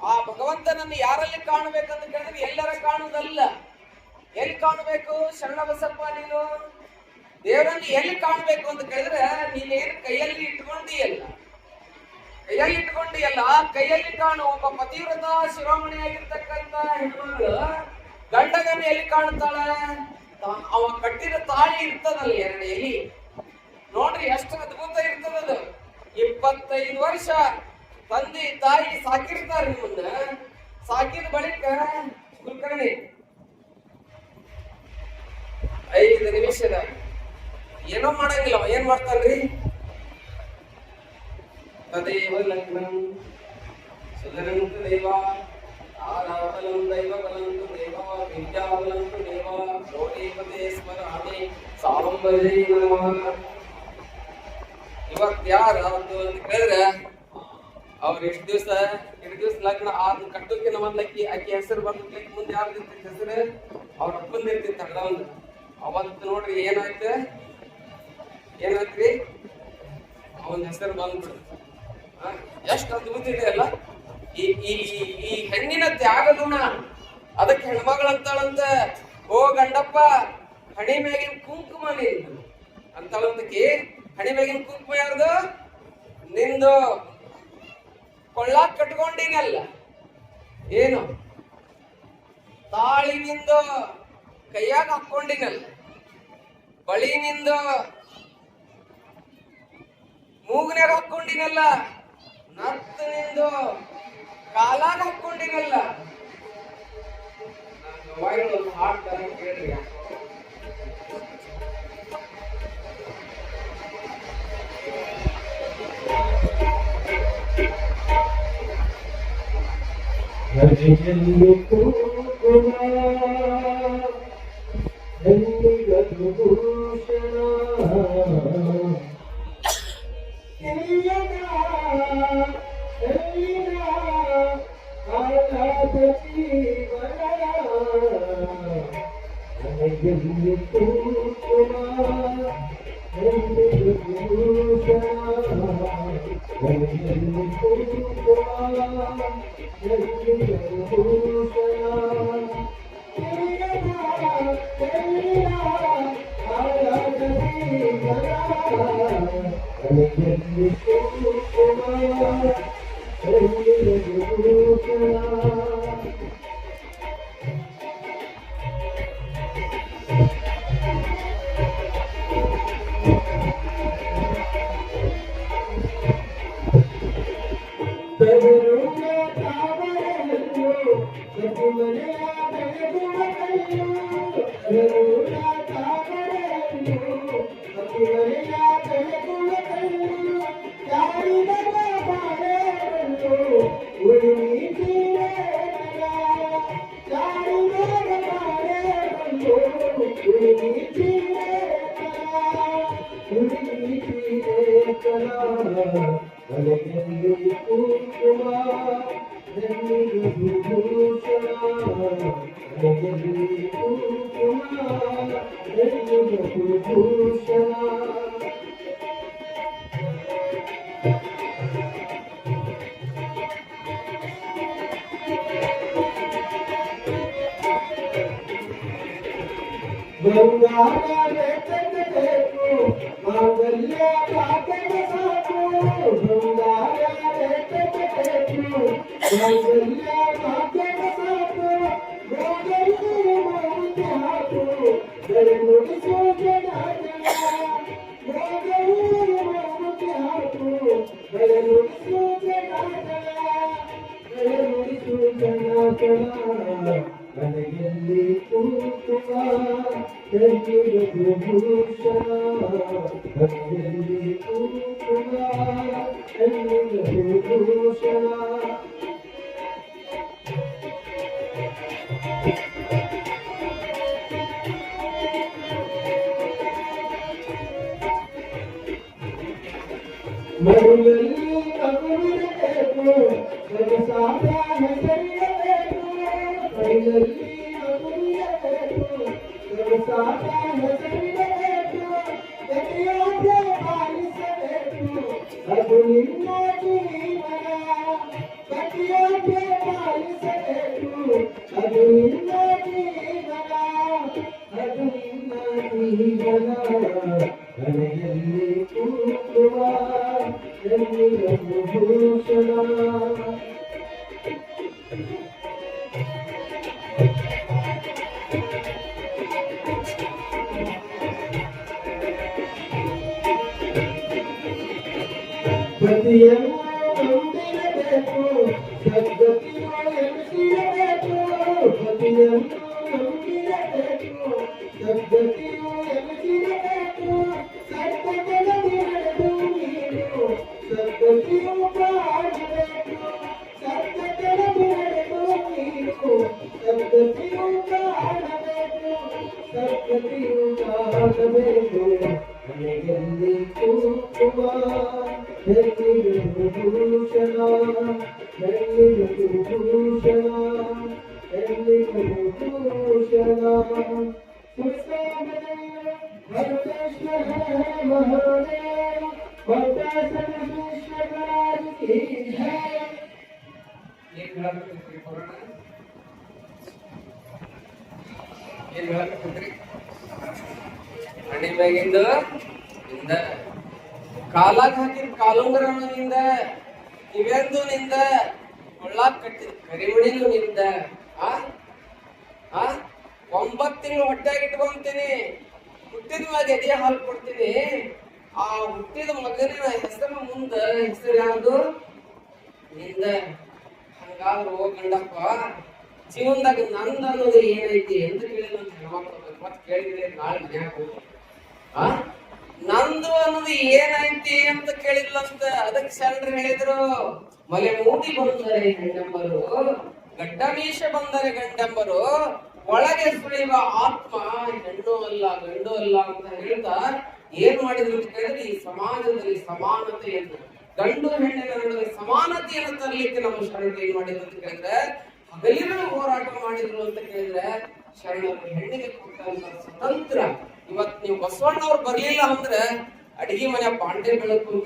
ಆ ಭಗವಂತನನ್ನು ಯಾರಲ್ಲಿ ಕಾಣಬೇಕಂತ ಕೇಳಿದ್ರೆ ಎಲ್ಲರ ಕಾಣುವುದಲ್ಲ. ಎಲ್ಲಿ ಕಾಣಬೇಕು ಶರಣಬಸಪ್ಪ? ನೀನು ದೇವರನ್ನು ಎಲ್ಲಿ ಕಾಣಬೇಕು ಅಂತ ಕೇಳಿದ್ರೆ, ನೀನೇನು ಕೈಯಲ್ಲಿ ಇಟ್ಕೊಂಡಿಯಲ್ಲ, ಕೈಯಲ್ಲಿ ಕಾಣು. ಒಬ್ಬ ಪತಿವ್ರತ ಶಿರೋಮಣಿಯಾಗಿರ್ತಕ್ಕಂತ ಹೆಣ್ಮಗಳು ಗಂಡಗನ್ನು ಎಲ್ಲಿ ಕಾಣುತ್ತಾಳೆ? ಅವ ಕಟ್ಟಿದ ತಾಳಿ ಇರ್ತದಲ್ಲ, 2 ಎಲಿ ನೋಡ್ರಿ ಎಷ್ಟು ಅದ್ಭುತ ಇರ್ತದದು. 25 ವರ್ಷ ತಂದೆ ತಾಯಿ ಸಾಕಿರ್ತಾರೆ ನಿಮ್ಮನ್ನ. ಸಾಕಿದ ಬಳಿಕ ಕುಲಕರ್ಣಿ 5 ನಿಮಿಷದಾಗ ಏನೋ ಮಾಡಂಗಿಲ್ಲ. ಏನ್ ಮಾಡ್ತಾನ್ರಿ? ತದೇವ ಲಗ್ನಂ ಸುಧರಂತು ದೇವ ಆರಾಧನಂ ದೈವ ಬಲಂತು ದೇವ ವಿದ್ಯಾಬಲಂತು ದೇವ ಲೋಕೇಪತೆ ಸ್ಮರಾಮಿ ಸಾಂಬರೇ ನಮಃ. ಇವತ್ಯಾರು ಅಂತ ಕೇಳಿದ್ರೆ ಅವ್ರು ಎಷ್ಟು ದಿವಸ ಲಗ್ನ ಆದ ಕಟ್ಟೋಕಿನ ಮೊದ್ಲಕ್ಕಿ ಆಕಿ ಹೆಸರು ಬರ್ಲಿಕ್ಕೆ ಮುಂದೆ ಯಾವ್ದು ಇರ್ತಿತ್ತು ಹೆಸರು? ಅವ್ರ ಅಪ್ಪಂದ ಇರ್ತಿತ್ತು ಹಡ್ದವಂದು. ಅವತ್ತು ನೋಡ್ರಿ ಏನಾಯ್ತ್ರಿ? ಅವನ ಹೆಸರು ಬಂದ್ಬಿಡ್ತು. ಎಷ್ಟು ಅದ್ಭುತ ಇದೆ ಅಲ್ಲ ಈ ಹೆಣ್ಣಿನ ತ್ಯಾಗ ಗುಣ. ಅದಕ್ಕೆ ಹೆಣ್ಮಗಳಂತಾಳಂತ, ಓ ಗಂಡಪ್ಪ ಹಣಿ ಮ್ಯಾಗಿನ ಕುಂಕುಮ ನಿಂದು ಅಂತಾಳಂತಕಿ. ಹಣಿ ಮ್ಯಾಗಿನ ಕುಂಕುಮ ಯಾರ್ದು? ನಿಂದು. ಕೊಳ್ಳಾಕ್ ಕಟ್ಕೊಂಡಿನಲ್ಲ, ಏನು ತಾಳಿ ನಿಂದು ಕೈಯಾಗ ಹಾಕೊಂಡಿನಲ್ಲ, ಬಳಿ ನಿಂದು ಮೂಗನ್ಯಾಗ ಹಾಕೊಂಡಿನಲ್ಲ, ನತ್ತು ನಿಂದು ಕಾಲಾಗ ಹಾಕೊಂಡಿನಲ್ಲ. ಹಾಡ್ತಾರೆ ಕೇಳ್ರಿ. Mary, ಕಾಲಾಗ ಹಾಕಿದ ಕಾಲುಂಗರನಿಂದ ಕಿವೆಂದು ನಿಂದ ಕೊಳ್ಳಾಕ್ ಕಟ್ಟಿದ ಕರಿಮಣಿಲು ನಿಂದ 9 ತಿಂಗಳು ಹೊಟ್ಟೆಗೆ ಇಟ್ಕೊಂತೀನಿ, ಹುಟ್ಟಿದ ಮ್ಯಾಗ ಎದೆ ಹಾಲು ಕೊಡ್ತೀನಿ. ಆ ಹುಟ್ಟಿದ ಮಗನಿನ ಹೆಸರು ಮುಂದ ಹೆಸರು ಯಾವುದು ನಿಂದ. ಹಂಗಾದ್ರು ಗಂಡಪ್ಪ ಜೀವನದಾಗ ನಂದ ಅನ್ನೋದು ಏನೈತಿ ಅಂತ ಕೇಳಿದ ಹೆಣ್ಮಕ್ಳು ಮತ್ತೆ ಕೇಳಿದ್ರೆ ನಾಳೆ ಮನ್ಯಾಗ ಹೋಗಿ ನಂದು ಅನ್ನೋದು ಏನೈತಿ ಅಂತ ಕೇಳಿದ್ಲಂತ. ಅದಕ್ಕೆ ಶರಣರು ಹೇಳಿದ್ರು, ಮಲೆ ಮೂಡಿ ಬಂದರೆ ಹೆಣ್ಣೆಂಬರು, ಗಡ್ಡ ಮೀಶ ಬಂದರೆ ಗಂಡೆಂಬರು, ಒಳಗೆ ಸುಳಿಯುವ ಆತ್ಮ ಹೆಣ್ಣು ಅಲ್ಲ ಗಂಡು ಅಲ್ಲ ಅಂತ ಹೇಳ್ತಾ ಏನ್ ಮಾಡಿದ್ರು ಅಂತ ಕೇಳಿದ್ರೆ, ಈ ಸಮಾಜದಲ್ಲಿ ಸಮಾನತೆಯನ್ನು, ಗಂಡು ಹೆಣ್ಣಿನ ನಡುವೆ ಸಮಾನತೆಯನ್ನು ತರಲಿಕ್ಕೆ ನಮ್ಮ ಶರಣರು ಏನ್ ಮಾಡಿದ್ರು ಅಂತ ಕೇಳಿದ್ರೆ ಹಗಲಿರುಳು ಹೋರಾಟ ಮಾಡಿದ್ರು ಅಂತ ಕೇಳಿದ್ರೆ, ಶರಣರು ಹೆಣ್ಣಿಗೆ ಕೊಟ್ಟಂತ ಸ್ವತಂತ್ರ. ಇವತ್ ನೀವು ಬಸವಣ್ಣವ್ರು ಬರ್ಲಿಲ್ಲ ಅಂದ್ರೆ ಅಡಿಗೆ ಮನೆ ಪಾಂಡೆ ಬೆಳಕು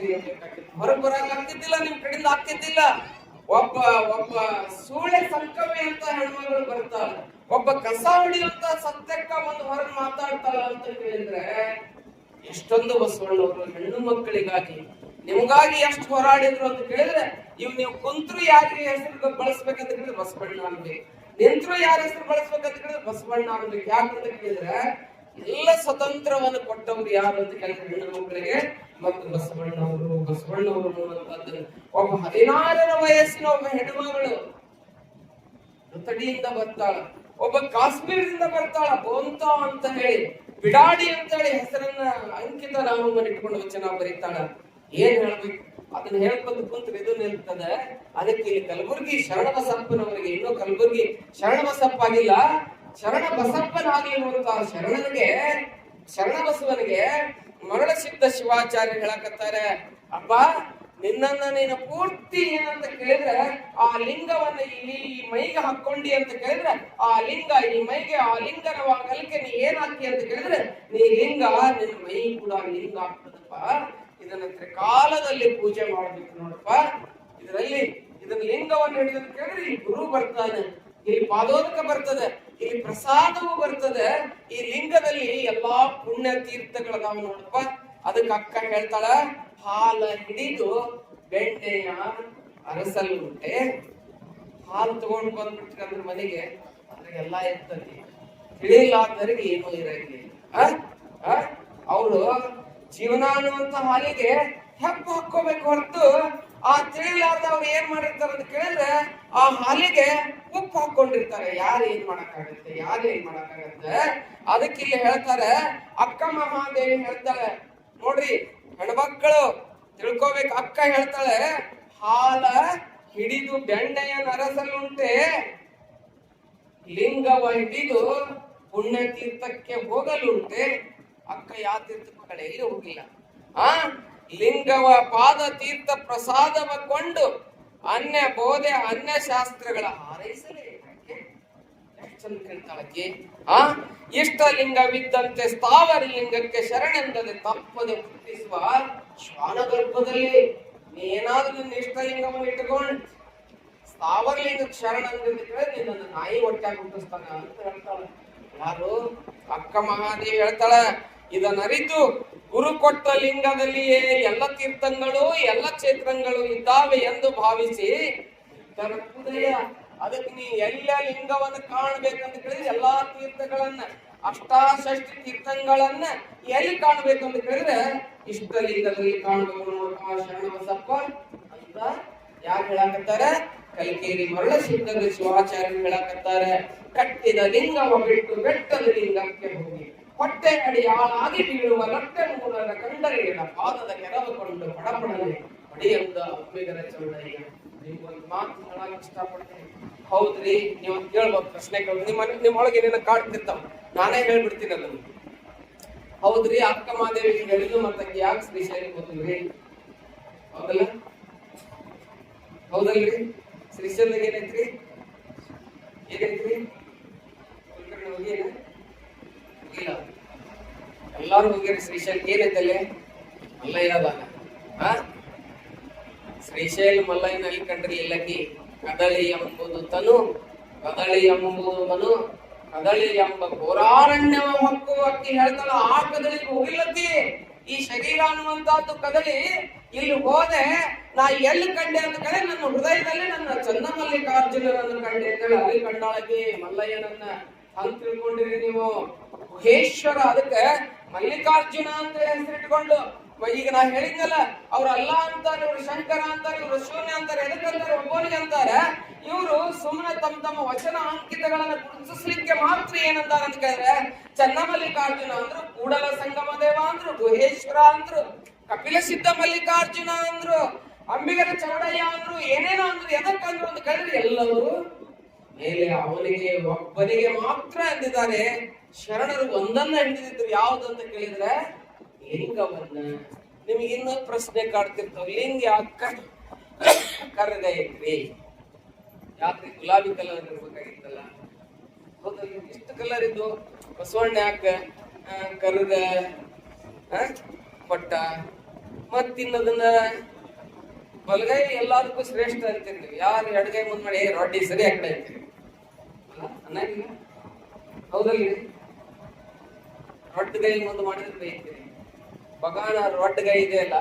ಹೊರಗೆ ಬರಕ್ ಆಗ್ತಿದ್ದಿಲ್ಲ, ನಿಮ್ ಕಡೆಯಿಂದ ಆಗ್ತಿದ್ದಿಲ್ಲ. ಒಬ್ಬ ಸೂಳೆ ಸಂಕಮೆ ಅಂತ ಹೆಣ್ಮಗಳು ಬರ್ತಾಳ, ಒಬ್ಬ ಕಸ ಹೊಡಿಯುವಂತ ಸತ್ಯಕ್ಕ ಒಂದು ಹೊರಗೆ ಮಾತಾಡ್ತಾಳ ಅಂತ ಕೇಳಿದ್ರೆ, ಎಷ್ಟೊಂದು ಬಸವಣ್ಣವರು ಹೆಣ್ಣು ಮಕ್ಕಳಿಗಾಗಿ ನಿಮ್ಗಾಗಿ ಎಷ್ಟು ಹೋರಾಡಿದ್ರು ಅಂತ ಕೇಳಿದ್ರೆ, ನೀವು ಕುಂತ್ರು ಯಾರಿಗೆ ಹೆಸರು ಬಳಸ್ಬೇಕಂತ ಕೇಳಿದ್ರೆ ಬಸವಣ್ಣ ಅನ್ಬೇಕು, ನಿಂತ್ರು ಯಾರ ಹೆಸರು ಬಳಸ್ಬೇಕಂತ ಕೇಳಿದ್ರೆ ಬಸವಣ್ಣ ಅನ್ಬೇಕು. ಯಾಕಂತ ಕೇಳಿದ್ರೆ ಎಲ್ಲ ಸ್ವತಂತ್ರವನ್ನು ಕೊಟ್ಟವ್ರು ಯಾರು ಅಂತ ಕೇಳಿದ್ರೆ ಹೆಣ್ಣು ಮಕ್ಕಳಿಗೆ ಮತ್ತು ಬಸವಣ್ಣವರು ಅನ್ನುವಂಥದ್ದು. ಒಬ್ಬ 16ರ ವಯಸ್ಸಿನ ಒಬ್ಬ ಹೆಣ್ಣುಮಗಳು ತಡಿಯಿಂದ ಬರ್ತಾಳ, ಒಬ್ಬ ಕಾಶ್ಮೀರದಿಂದ ಬರ್ತಾಳ, ಬೋಂತ ಅಂತ ಹೇಳಿ ಬಿಡಾಡಿ ಅಂತ ಹೇಳಿ ಹೆಸರನ್ನ ಅಂಕಿತ ರಾಮಮ್ಮನ ಇಟ್ಕೊಂಡು ವಚನ ಬರೀತಾಳ. ಏನ್ ಹೇಳ್ಬೇಕು ಅದನ್ನ ಹೇಳ್ಕೊಂತ ಕುಂತ್ರೆ ಇದು ನಿಲ್ತದೆ. ಅದಕ್ಕೆ ಇಲ್ಲಿ ಕಲಬುರ್ಗಿ ಶರಣ ಬಸಪ್ಪನವರಿಗೆ, ಇನ್ನೂ ಕಲಬುರ್ಗಿ ಶರಣ ಬಸಪ್ಪ ಆಗಿಲ್ಲ, ಶರಣ ಬಸಪ್ಪನಾಗಿರುವಂತಹ ಶರಣ ಬಸವನಿಗೆ ಮರಳ ಸಿದ್ಧ ಶಿವಾಚಾರ್ಯ ಹೇಳಕತ್ತಾರೆ, ಅಪ್ಪ ನಿನ್ನನ್ನ ನೀನು ಪೂರ್ತಿ ಏನಂತ ಕೇಳಿದ್ರೆ ಆ ಲಿಂಗವನ್ನ ಇಲ್ಲಿ ಈ ಮೈಗೆ ಹಾಕೊಂಡಿ ಅಂತ ಕೇಳಿದ್ರೆ, ಆ ಲಿಂಗ ಈ ಮೈಗೆ ಆ ಲಿಂಗನವಾಗಲಿಕ್ಕೆ ನೀ ಏನ್ ಹಾಕಿ ಅಂತ ಕೇಳಿದ್ರೆ, ನೀ ಲಿಂಗ ನಿನ್ನ ಮೈ ಕೂಡ ಲಿಂಗ ಆಗ್ತದಪ್ಪ. ಇದನ್ನ ತ್ರಿಕಾಲದಲ್ಲಿ ಪೂಜೆ ಮಾಡ್ಬೇಕು ನೋಡಪ್ಪ. ಇದನ್ನ ಲಿಂಗವನ್ನು ಹಿಡಿದಂತ ಕೇಳಿದ್ರೆ ಇಲ್ಲಿ ಗುರು ಬರ್ತಾನೆ, ಇಲ್ಲಿ ಪಾದೋದಕ ಬರ್ತದೆ, ಇಲ್ಲಿ ಪ್ರಸಾದವೂ ಬರ್ತದೆ. ಈ ಲಿಂಗದಲ್ಲಿ ಎಲ್ಲಾ ಪುಣ್ಯ ತೀರ್ಥಗಳದಾವ ನೋಡಪ್ಪ. ಅದಕ್ಕೆ ಅಕ್ಕ ಹೇಳ್ತಾಳ, ಹಾಲ ಹಿಡಿದು ಬೆಣ್ಣೆಯ ಅರಸಲು ಉಂಟೆ. ಹಾಲು ತಗೊಂಡು ಬಂದ್ಬಿಟ್ರಂದ್ರ ಮನೆಗೆ ಅದ್ರಾಗೆಲ್ಲಾ ಇರ್ತದೆ, ತಿಳಿಲಾರ್ದರಿಗೆ ಏನೂ ಇರಂಗಿಲ್ಲ. ಅವರು ಜೀವನ ಅನ್ನುವಂತ ಹಾಲಿಗೆ ಹೆಪ್ಪು ಹಾಕೋಬೇಕು ಹೊರತು, ಆ ತಿಳಿಲಾರ್ದ ಅವ್ರು ಏನ್ ಮಾಡಿರ್ತಾರೆ ಅಂತ ಕೇಳಿದ್ರೆ ಆ ಹಾಲಿಗೆ ಉಪ್ಪು ಹಾಕೊಂಡಿರ್ತಾರೆ. ಯಾರು ಏನ್ ಮಾಡಕ್ಕಾಗತ್ತೆ. ಅದಕ್ಕೆ ಇಲ್ಲಿ ಹೇಳ್ತಾರೆ, ಅಕ್ಕ ಮಹಾದೇವಿ ಹೇಳ್ತಾಳೆ ನೋಡ್ರಿ ಹೆಣ್ಮಕ್ಕಳು ತಿಳ್ಕೋಬೇಕು. ಅಕ್ಕ ಹೇಳ್ತಾಳೆ, ಹಾಲ ಹಿಡಿದು ಬೆಣ್ಣೆಯ ನರಸಲುಂಟೆ, ಲಿಂಗವ ಹಿಡಿದು ಪುಣ್ಯ ತೀರ್ಥಕ್ಕೆ ಹೋಗಲುಂಟೆ. ಅಕ್ಕ ಯಾವ ತೀರ್ಥಕ್ಕೂ ಕಡೆ ಎಲ್ಲಿ ಹೋಗಿಲ್ಲ. ಲಿಂಗವ ಪಾದ ತೀರ್ಥ ಪ್ರಸಾದವ ಕೊಂಡು ಅನ್ಯ ಬೋಧೆ ಅನ್ಯ ಶಾಸ್ತ್ರಗಳ ಹಾರೈಸಲೇ. ಚಂದ ಕೇಳ್ತಾಳಕ್ಕೆ. ಆ ಇಷ್ಟಲಿಂಗವಿದ್ದಂತೆ ಸ್ಥಾವರ ಲಿಂಗಕ್ಕೆ ಶರಣೆಂದರೆ ತಪ್ಪದೆ ಹುಟ್ಟಿಸುವ ಶ್ವಾನ ಗರ್ಭದಲ್ಲಿ ನೀನಾದ್ರೂ ನಿನ್ನ ಇಷ್ಟಲಿಂಗವನ್ನು ಇಟ್ಕೊಂಡು ಸ್ಥಾವರ ಲಿಂಗಕ್ಕೆ ಶರಣ ಅಂದ್ರೆ ನಿನ್ನ ನಾಯಿ ಹೊಟ್ಟೆ ಹುಟ್ಟಿಸ್ತಾನ ಅಂತ ಹೇಳ್ತಾಳೆ. ಯಾರು? ಅಕ್ಕ ಮಹಾದೇವಿ ಹೇಳ್ತಾಳ. ಇದನ್ನ ಅರಿತು ಗುರು ಕೊಟ್ಟ ಲಿಂಗದಲ್ಲಿಯೇ ಎಲ್ಲ ತೀರ್ಥಗಳು ಎಲ್ಲ ಕ್ಷೇತ್ರಗಳು ಇದ್ದಾವೆ ಎಂದು ಭಾವಿಸಿ ಹೃದಯ ಅದಕ್ಕೆ ನೀ ಎಲ್ಲ ಲಿಂಗವನ್ನು ಕಾಣಬೇಕಂತ ಕೇಳಿದ್ರೆ ಎಲ್ಲಾ ತೀರ್ಥಗಳನ್ನ ಅಷ್ಟಾಷಷ್ಟಿ ತೀರ್ಥಗಳನ್ನ ಎಲ್ಲಿ ಕಾಣಬೇಕಂತ ಕೇಳಿದ್ರೆ ಇಷ್ಟಲಿಂಗದಲ್ಲಿ ಕಾಣಬೇಕು ನೋಡಪ್ಪ ಶರಣಬಸಪ್ಪ ಅಂತ ಯಾರು ಹೇಳಾಕತ್ತಾರ? ಕಲಿಕೇರಿ ಮರಳ ಸಿದ್ಧರು ಶಿವಾಚಾರ್ಯರು ಹೇಳಾಕತ್ತಾರೆ. ಕಟ್ಟಿದ ಲಿಂಗವ ಬಿಟ್ಟು ಬೆಟ್ಟದ ಲಿಂಗಕ್ಕೆ ಹೋಗಿ ಹೊಟ್ಟೆ ಅಡಿ ಆಳಾಗಿ ಬೀಳುವ ಲಟ್ಟೆ ಮೂಲದ ಕಂಡರಿಗಳ ಪಾದದ ಕೆರವಕೊಂಡು ಪಡಪಡನೆ ಪಡಿಯಂದ ಅಮ್ಮಿಗರ ಚೌಡಯ್ಯ. ನಿಮ್ಗೊಂದು ಮಾತು ಹೇಳಕ್ ಇಷ್ಟಪಡ್ತೀನಿ. ಹೌದ್ರಿ, ನೀವು ಕೇಳ್ಬೋದು ಪ್ರಶ್ನೆ ಕೇಳ್ಬೋದು, ನಿಮ್ಮೊಳಗೆ ಏನೇನ ಕಾಡ್ತಿರ್ತಾವ, ನಾನೇ ಹೇಳ್ಬಿಡ್ತೀನಿ ಅದನ್ನು. ಹೌದ್ರಿ, ಅಕ್ಕ ಮಾದೇವಿ ಹೇಳಿದ್ದು ಮತ್ತೆ ಯಾಕೆ ಶ್ರೀಶೈಲ ಗೊತ್ತಿಲ್ರಿ? ಹೌದಲ್ಲ? ಹೌದಲ್ರಿ? ಶ್ರೀಶೈಲದಾಗ ಏನೈತ್ರಿ? ಏನೈತ್ರಿ? ಹೋಗಿಲ್ಲ, ಎಲ್ಲಾರು ಹೋಗಿರಿ. ಶ್ರೀಶೈಲ ಏನೈತಲ್ಲೇ? ಮಲ್ಲಯ್ಯ ಅದಾನ. ಶ್ರೀಶೈಲ ಮಲ್ಲಯ್ಯನಲ್ಲಿ ಕಂಡ್ರಿ ಇಲ್ಲಕಿ ಕದಳಿ ಎಂಬುದು ತನು, ಕದಳಿ ಎಂಬುದು ಮನು, ಕದಳಿ ಎಂಬ ಘೋರಾರಣ್ಯವ ಮಕ್ಕು ಅಕ್ಕಿ ಹೇಳ್ತಾಳ. ಆ ಕದಳಿಗೆ ಹೋಗಿಲ್ಲತ್ತಿ. ಈ ಶರೀರ ಅನ್ನುವಂತಹದ್ದು ಕದಳಿ ಇಲ್ಲಿ ಹೋದೆ ನಾ ಎಲ್ಲಿ ಕಂಡೆ ಅಂತ ಕಡೆ ನನ್ನ ಹೃದಯದಲ್ಲಿ ನನ್ನ ಚನ್ನಮಲ್ಲಿಕಾರ್ಜುನರನ್ನು ಕಂಡೆ ಅಂತ ಹೇಳಿ ಅಲ್ಲಿ ಕಂಡಾಳಕಿ ಮಲ್ಲಯ್ಯನನ್ನ. ಹಂಗ ತಿಳ್ಕೊಂಡಿರಿ ನೀವು. ಗುಹೇಶ್ವರ ಅದಕ್ಕೆ ಮಲ್ಲಿಕಾರ್ಜುನ ಅಂತ ಹೆಸರಿಟ್ಕೊಂಡು ಈಗ ನಾ ಹೇಳಿದ್ನಲ್ಲ, ಅವ್ರ ಅಲ್ಲ ಅಂತಾರೆ, ಇವ್ರು ಶಂಕರ ಅಂತಾರೆ, ಇವ್ರು ಶೂನ್ಯ ಅಂತಾರೆ. ಎದಕ್ಕಂತಾರೆ? ಒಬ್ಬನಿಗೆ ಅಂತಾರೆ. ಇವರು ಸುಮ್ಮನೆ ತಮ್ಮ ವಚನ ಅಂಕಿತಗಳನ್ನ ಗುರುತಿಸ್ಲಿಕ್ಕೆ ಮಾತ್ರ ಏನಂತಾರ ಅಂತ ಕೇಳಿದ್ರೆ ಚನ್ನಮಲ್ಲಿಕಾರ್ಜುನ ಅಂದ್ರು, ಕೂಡಲ ಸಂಗಮ ದೇವ ಅಂದ್ರು, ಗುಹೇಶ್ವರ ಅಂದ್ರು, ಕಪಿಲ ಸಿದ್ಧ ಮಲ್ಲಿಕಾರ್ಜುನ ಅಂದ್ರು, ಅಂಬಿಗರ ಚೌಡಯ್ಯ ಅಂದ್ರು, ಏನೇನೋ ಅಂದ್ರು. ಎದಕ್ಕಂದ್ರು ಅಂತ ಕೇಳಿದ್ರೆ ಎಲ್ಲರೂ ಮೇಲೆ ಅವನಿಗೆ ಒಬ್ಬನಿಗೆ ಮಾತ್ರ ಎಂದಿದ್ದಾರೆ. ಶರಣರು ಒಂದನ್ನ ಹಿಡಿದಿದ್ರು. ಯಾವ್ದಂತ ಕೇಳಿದ್ರೆ ಲಿಂಗವನ್ನ. ನಿಮಗೆ ಇನ್ನೊಂದು ಪ್ರಶ್ನೆ ಕಾಡ್ತಿರ್ತಾವ, ಲಿಂಗ ಯಾಕ ಕರ್ಗ ಐತ್ರಿ? ಯಾಕ್ರಿ ಗುಲಾಬಿ ಕಲರ್ ಇರ್ಬೇಕಾಗಿತ್ತಲ್ಲ? ಹೌದಲ್ಲ? ಇಷ್ಟು ಕಲರ್ ಇದ್ದು ಬಸವಣ್ಣ ಯಾಕ ಕರ್ಗ ಕೊಟ್ಟ? ಮತ್ತಿನ್ನದನ್ನ ಬಲಗೈ ಎಲ್ಲದಕ್ಕೂ ಶ್ರೇಷ್ಠ ಅಂತೀರಿ ನೀವು. ಯಾರು ಎಡಗೈ ಮುಂದ್ ಮಾಡಿ ರೊಟ್ಟಿ ಸರಿ ಆ ಕಡೆ ಅಂತೀರಿ ಅನ್ನಂಗಿಲ್ಲ? ಹೌದಲ್ರಿ? ರೊಟ್ಟಗೈ ಮುಂದೆ ಮಾಡಿದ್ರೆ ಬೈತೀರಿ. ಬಗಾನ ರೊಟ್ಟಗೈ ಇದೆ ಅಲ್ಲ,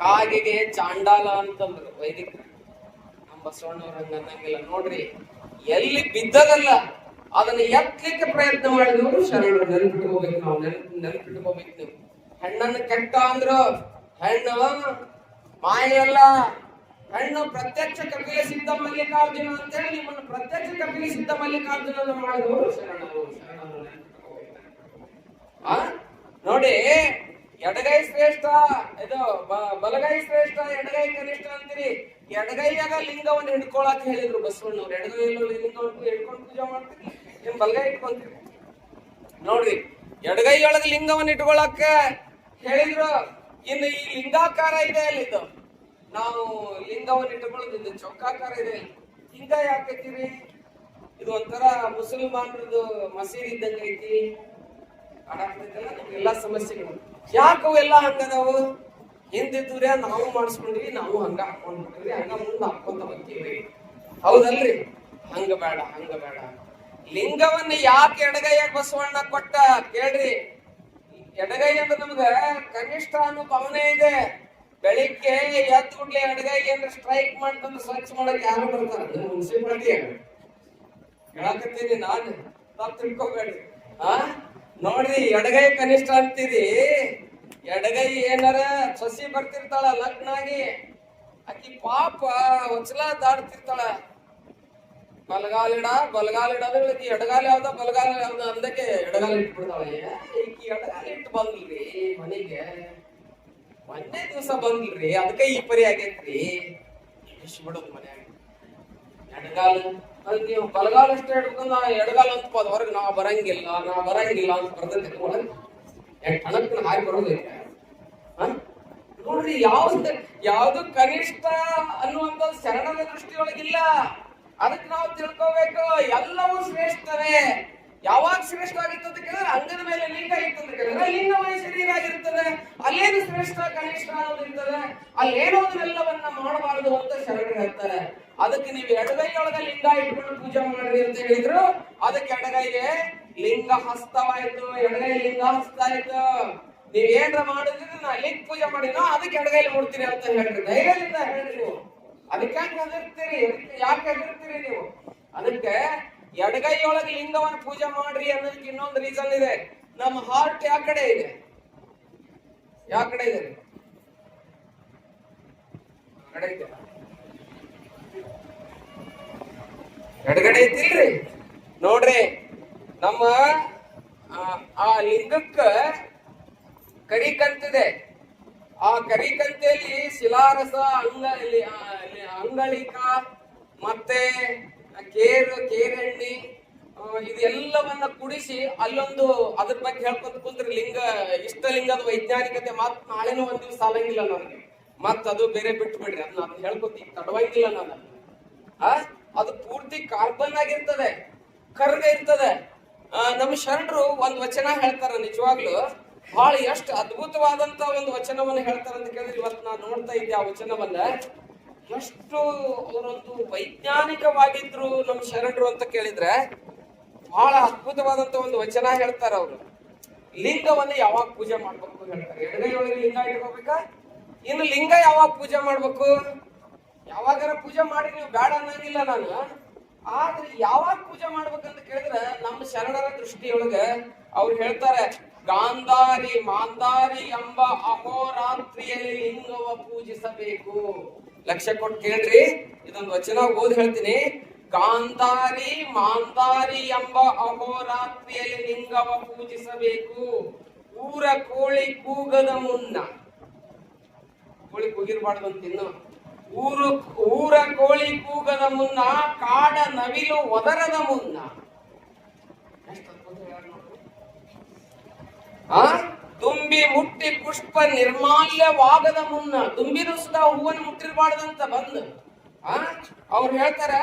ಕಾಗೆಗೆ ಚಾಂಡಾಲ ಅಂತಂದ್ರು ವೈದಿಕ. ನಮ್ಮ ಬಸವಣ್ಣವ್ರ ಹಂಗ ಅನ್ನಂಗಿಲ್ಲ ನೋಡ್ರಿ. ಎಲ್ಲಿ ಬಿದ್ದದಲ್ಲ ಅದನ್ನ ಎತ್ತಲಿಕ್ಕೆ ಪ್ರಯತ್ನ ಮಾಡಿದವರು ಶರಣರು. ನೆನಪಿಟ್ಕೋಬೇಕು ನಾವು, ನೆನಪಿಟ್ಕೋಬೇಕು ನೀವು. ಹೆಣ್ಣನ್ನು ಕೆಟ್ಟ ಅಂದ್ರು ಹೆಣ್ಣು ಮಾಯಲ್ಲ, ಹೆಣ್ಣು ಪ್ರತ್ಯಕ್ಷ ಕಪಿಲ ಸಿದ್ಧ ಮಲ್ಲಿಕಾರ್ಜುನ ಅಂತ ಹೇಳಿ ನಿಮ್ಮನ್ನು ಪ್ರತ್ಯಕ್ಷ ಕಪಿಲ ಸಿದ್ಧ ಮಲ್ಲಿಕಾರ್ಜುನ ಮಾಡಿದವರು ಶರಣರು. ನೋಡಿ, ಎಡಗೈ ಶ್ರೇಷ್ಠ, ಇದು ಬಲಗೈ ಶ್ರೇಷ್ಠ, ಎಡಗೈ ಕನಿಷ್ಠ ಅಂತೀರಿ. ಎಡಗೈಯಾಗ ಲಿಂಗವನ್ನು ಹಿಡ್ಕೊಳಕ್ ಹೇಳಿದ್ರು ಬಸವಣ್ಣವ್ರು. ಎಡಗೈಯಲ್ಲಿ ಲಿಂಗವನ್ನು ಹಿಡ್ಕೊಂಡು ಪೂಜೆ ಮಾಡ್ತೀರಿ, ನಿಮ್ ಬಲಗೈ ಇಟ್ಕೊಂತೀರಿ. ನೋಡ್ರಿ, ಎಡಗೈಯೊಳಗೆ ಲಿಂಗವನ್ನು ಇಟ್ಕೊಳಕ ಹೇಳಿದ್ರು. ಇನ್ನು ಈ ಲಿಂಗಾಕಾರ ಇದೆ ಅಲ್ಲಿದ್ದು, ನಾವು ಲಿಂಗವನ್ನು ಇಟ್ಕೊಳ್ಳೋದು ಇದು ಚೌಕಾಕಾರ ಇದೆ. ಹಿಂಗ ಯಾಕೈತಿರಿ? ಇದು ಒಂಥರ ಮುಸಲ್ಮಾನರದು ಮಸೀದಿ ಇದ್ದಂಗೆ ಐತಿ. ಆಡಾಕ್ತೈತಲ್ಲ ನಮ್ಗೆಲ್ಲಾ ಸಮಸ್ಯೆಗಳು. ಯಾಕವೆಲ್ಲ ಹಂಗದಾವು? ಹಿಂದಿದ್ದೂರೇ ನಾವು ಮಾಡಿಸ್ಕೊಂಡ್ವಿ, ನಾವು ಹಂಗ ಹಾಕೊಂಡ್ಬಿಟ್ರಿ, ಹಂಗ ಮುಂದೆ ಹಾಕೊಂತ ಬರ್ತೀವಿ. ಹೌದಲ್ರಿ? ಹಂಗ ಬೇಡ, ಹಂಗ ಬೇಡ. ಲಿಂಗವನ್ನ ಯಾಕೆ ಎಡಗೈಯಾಗ ಬಸವಣ್ಣ ಕೊಟ್ಟ ಕೇಳ್ರಿ. ಎಡಗೈ ಅಂದ್ರೆ ನಮ್ಗ ಕನಿಷ್ಠ ಅನ್ನೋ ಭಾವನೆ ಇದೆ. ಬೆಳಿಗ್ಗೆ ಎದ್ದು ಕೂಡ್ಲೆ ಎಡಗೈ ಅಂದ್ರೆ ಸ್ಟ್ರೈಕ್ ಮಾಡ್ತಂದ್ರೆ ಸ್ವಚ್ಛ ಮಾಡಕ್ ಯಾರು ಬರ್ತಾರ? ಮುನ್ಸಿಪಾಲಿಟಿ ಹೇಳಕತ್ತೀನಿ ನಾನು, ತಾವ್ ತಿಳ್ಕೊಬೇಡ್ರಿ. ನೋಡ್ರಿ, ಎಡಗೈ ಕನಿಷ್ಠ ಅಂತೀರಿ. ಎಡಗೈ ಏನಾರ ಸಸಿ ಬರ್ತಿರ್ತಾಳ ಲಗ್ನ ಆಗಿ, ಆಕಿ ಪಾಪ ಒಚ್ಚಲ ದಾಡ್ತಿರ್ತಾಳ. ಬಲಗಾಲಿಡ ಅಂದ್ರೆ ಎಡಗಾಲ ಯಾವ್ದ ಬಲಗಾಲ ಯಾವ್ದ ಅಂದಕ್ಕೆ ಎಡಗಾಲ ಇಟ್ಬಿಡ್ತಾಳೆ. ಈಕಿ ಎಡಗಾಲ ಇಟ್ಟು ಬಂದ್ರಿ ಮನೆಗೆ, ಒಂದೇ ದಿವಸ ಬಂದ್ರಿ, ಅದಕ್ಕೆ ಈ ಪರಿ ಆಗೈತ್ರಿ. ಇಷ್ಟು ಬಿಡೋದು ಮನ್ಯಾಗ ಎಡಗಾಲ ಅಲ್ಲಿ ನೀವು ಬಲಗಾಲ ಅಷ್ಟೇ ಹಿಡ್ಕೊಂಡು ಎಡಗಾಲ ಅಂತ ಹೊರಗೆ ನಾ ಬರಂಗಿಲ್ಲ ಅಂತ ಬರ್ದಂತೆ ಹಣಕ್ಕನ ಹಾಕಿ ಬರೋದೈತೆ. ನೋಡ್ರಿ, ಯಾವ್ದು ಕನಿಷ್ಠ ಅನ್ನುವಂತ ಶರಣರ ದೃಷ್ಟಿಯೊಳಗಿಲ್ಲ. ಅದಕ್ಕೆ ನಾವು ತಿಳ್ಕೋಬೇಕು, ಎಲ್ಲವೂ ಶ್ರೇಷ್ಠವೇ. ಯಾವಾಗ ಶ್ರೇಷ್ಠವಾಗಿತ್ತು ಅಂತ ಕೇಳಿದ್ರೆ ಅಂಗದ ಮೇಲೆ ಲಿಂಗ ಇತ್ತು ಅಂತ ಕೇಳಿದ್ರೆ ಲಿಂಗವೇ ಶರೀರ ಆಗಿರ್ತದೆ. ಅಲ್ಲೇನು ಶ್ರೇಷ್ಠ ಕನಿಷ್ಠ ಅನ್ನೋದು ಇರ್ತದೆ, ಅಲ್ಲೇನೋದನ್ನೆಲ್ಲವನ್ನ ಮಾಡಬಾರದು ಅಂತ ಶರಣರು ಹೇಳ್ತಾರೆ. ಅದಕ್ಕೆ ನೀವು ಎಡಗೈಯೊಳಗ ಲಿಂಗ ಇಟ್ಕೊಂಡು ಪೂಜೆ ಮಾಡ್ರಿ ಅಂತ ಹೇಳಿದ್ರು, ಅದಕ್ಕೆ ಎಡಗೈಗೆ ಲಿಂಗ ಹಸ್ತವಾಯ್ತು, ಎಡಗೈ ಲಿಂಗ ಹಸ್ತ ಆಯ್ತು. ನೀವ್ ಏನ್ರ ಮಾಡಿದ್ರೆ ನಾ ಲಿಂಗ ಪೂಜೆ ಮಾಡಿನೋ ಅದಕ್ಕೆ ಎಡಗೈಲಿ ಮುಡ್ತೀರಿ ಅಂತ ಹೇಳ್ರಿ, ಧೈರ್ಯದಿಂದ ಹೇಳ್ರಿ ನೀವು. ಅದಕ್ಕೆ ಹೆದರ್ತೀರಿ? ಯಾಕೆ ಹೆದರ್ತೀರಿ ನೀವು? ಅದಕ್ಕೆ ಎಡಗೈಯೊಳಗೆ ಲಿಂಗವನ್ನು ಪೂಜೆ ಮಾಡ್ರಿ ಅನ್ನೋದಕ್ಕೆ ಇನ್ನೊಂದು ರೀಸನ್ ಇದೆ. ನಮ್ಮ ಹಾರ್ಟ್ ಯಾವ ಕಡೆ ಇದೆ? ಯಾವ ಕಡೆ ಇದೆ? ಎಡಗಡೆ ಐತಿಲ್ರಿ? ನೋಡ್ರಿ, ನಮ್ಮ ಆ ಲಿಂಗಕ್ಕ ಕರಿಕಂತಿದೆ. ಆ ಕರಿಕಂತೆಯಲ್ಲಿ ಶಿಲಾರಸ, ಅಂಗಳಿಕ ಮತ್ತೆ ಕೇರೆಣ್ಣಿ ಇದೆಲ್ಲವನ್ನ ಕುಡಿಸಿ ಅಲ್ಲೊಂದು ಅದ್ರ ಬಗ್ಗೆ ಹೇಳ್ಕೊಂತ ಕುಂತ್ರೆ ಲಿಂಗ ಇಷ್ಟಲಿಂಗದ ವೈಜ್ಞಾನಿಕತೆ ಮತ್ ನಾಳೆನೂ ಒಂದ್ ದಿವ್ಸ ಸಾಲಂಗಿಲ್ಲ ನನಗೆ. ಮತ್ ಅದು ಬೇರೆ ಬಿಟ್ಟು ಬಿಡ್ರಿ, ಅದನ್ನ ಹೇಳ್ಕೊತಿ ತಡವಂಗಿಲ್ಲ ನಾನು. ಅದು ಪೂರ್ತಿ ಕಾರ್ಬನ್ ಆಗಿರ್ತದೆ, ಕರ್ಗ ಇರ್ತದೆ. ನಮ್ಮ ಶರಣರು ಒಂದ್ ವಚನ ಹೇಳ್ತಾರ, ನಿಜವಾಗ್ಲು ಬಹಳ ಎಷ್ಟು ಅದ್ಭುತವಾದಂತ ಒಂದು ವಚನವನ್ನ ಹೇಳ್ತಾರ ಅಂತ ಕೇಳಿದ್ರೆ, ಇವತ್ತು ನಾನು ನೋಡ್ತಾ ಇದ್ದೆ ಆ ವಚನವನ್ನ. ಎಷ್ಟು ಅವರೊಂದು ವೈಜ್ಞಾನಿಕವಾಗಿದ್ರು ನಮ್ಮ ಶರಣರು ಅಂತ ಕೇಳಿದ್ರೆ ಬಹಳ ಅದ್ಭುತವಾದಂತ ಒಂದು ವಚನ ಹೇಳ್ತಾರ ಅವರು. ಲಿಂಗವನ್ನ ಯಾವಾಗ ಪೂಜೆ ಮಾಡ್ಬೇಕು ಹೇಳ್ತಾರೆ. ಎಡಗೈಯೊಳಗೆ ಲಿಂಗ ಇಟ್ಕೋಬೇಕಾ? ಇನ್ನು ಲಿಂಗ ಯಾವಾಗ ಪೂಜೆ ಮಾಡ್ಬೇಕು? ಯಾವಾಗಾರ ಪೂಜೆ ಮಾಡಿ, ನೀವು ಬೇಡ ಅನ್ನಂಗಿಲ್ಲ ನಾನು. ಆದ್ರೆ ಯಾವಾಗ ಪೂಜೆ ಮಾಡ್ಬೇಕಂತ ಕೇಳಿದ್ರೆ ನಮ್ಮ ಶರಣರ ದೃಷ್ಟಿಯೊಳಗೆ ಅವ್ರು ಹೇಳ್ತಾರೆ, ಗಾಂಧಾರಿ ಮಾಂಧಾರಿ ಎಂಬ ಅಹೋರಾತ್ರಿಯಲ್ಲಿ ಲಿಂಗವ ಪೂಜಿಸಬೇಕು. ಲಕ್ಷ್ಯ ಕೊಟ್ಟು ಕೇಳ್ರಿ, ಇದೊಂದು ವಚನ ಓದಿ ಹೇಳ್ತೀನಿ. ಗಾಂಧಾರಿ ಮಾಂಧಾರಿ ಎಂಬ ಅಹೋರಾತ್ರಿಯಲ್ಲಿ ಲಿಂಗವ ಪೂಜಿಸಬೇಕು. ಊರ ಕೋಳಿ ಕೂಗದ ಮುನ್ನ, ಕೋಳಿ ಕೂಗಿರ್ಬಾರ್ದು ಅಂತ ಇನ್ನು, ಊರ ಕೋಳಿ ಕೂಗದ ಮುನ್ನ, ಕಾಡ ನವಿಲು ಒದರದ ಮುನ್ನ. ತುಂಬಿ ಮುಟ್ಟಿ ಪುಷ್ಪ ನಿರ್ಮಾಲ್ಯವಾಗದ ಮುನ್ನ, ದುಂಬಿನೂ ಸುಧಾ ಹೂವನ್ನು ಮುಟ್ಟಿರ್ಬಾರ್ದಂತ ಬಂದು ಅವ್ರು ಹೇಳ್ತಾರ.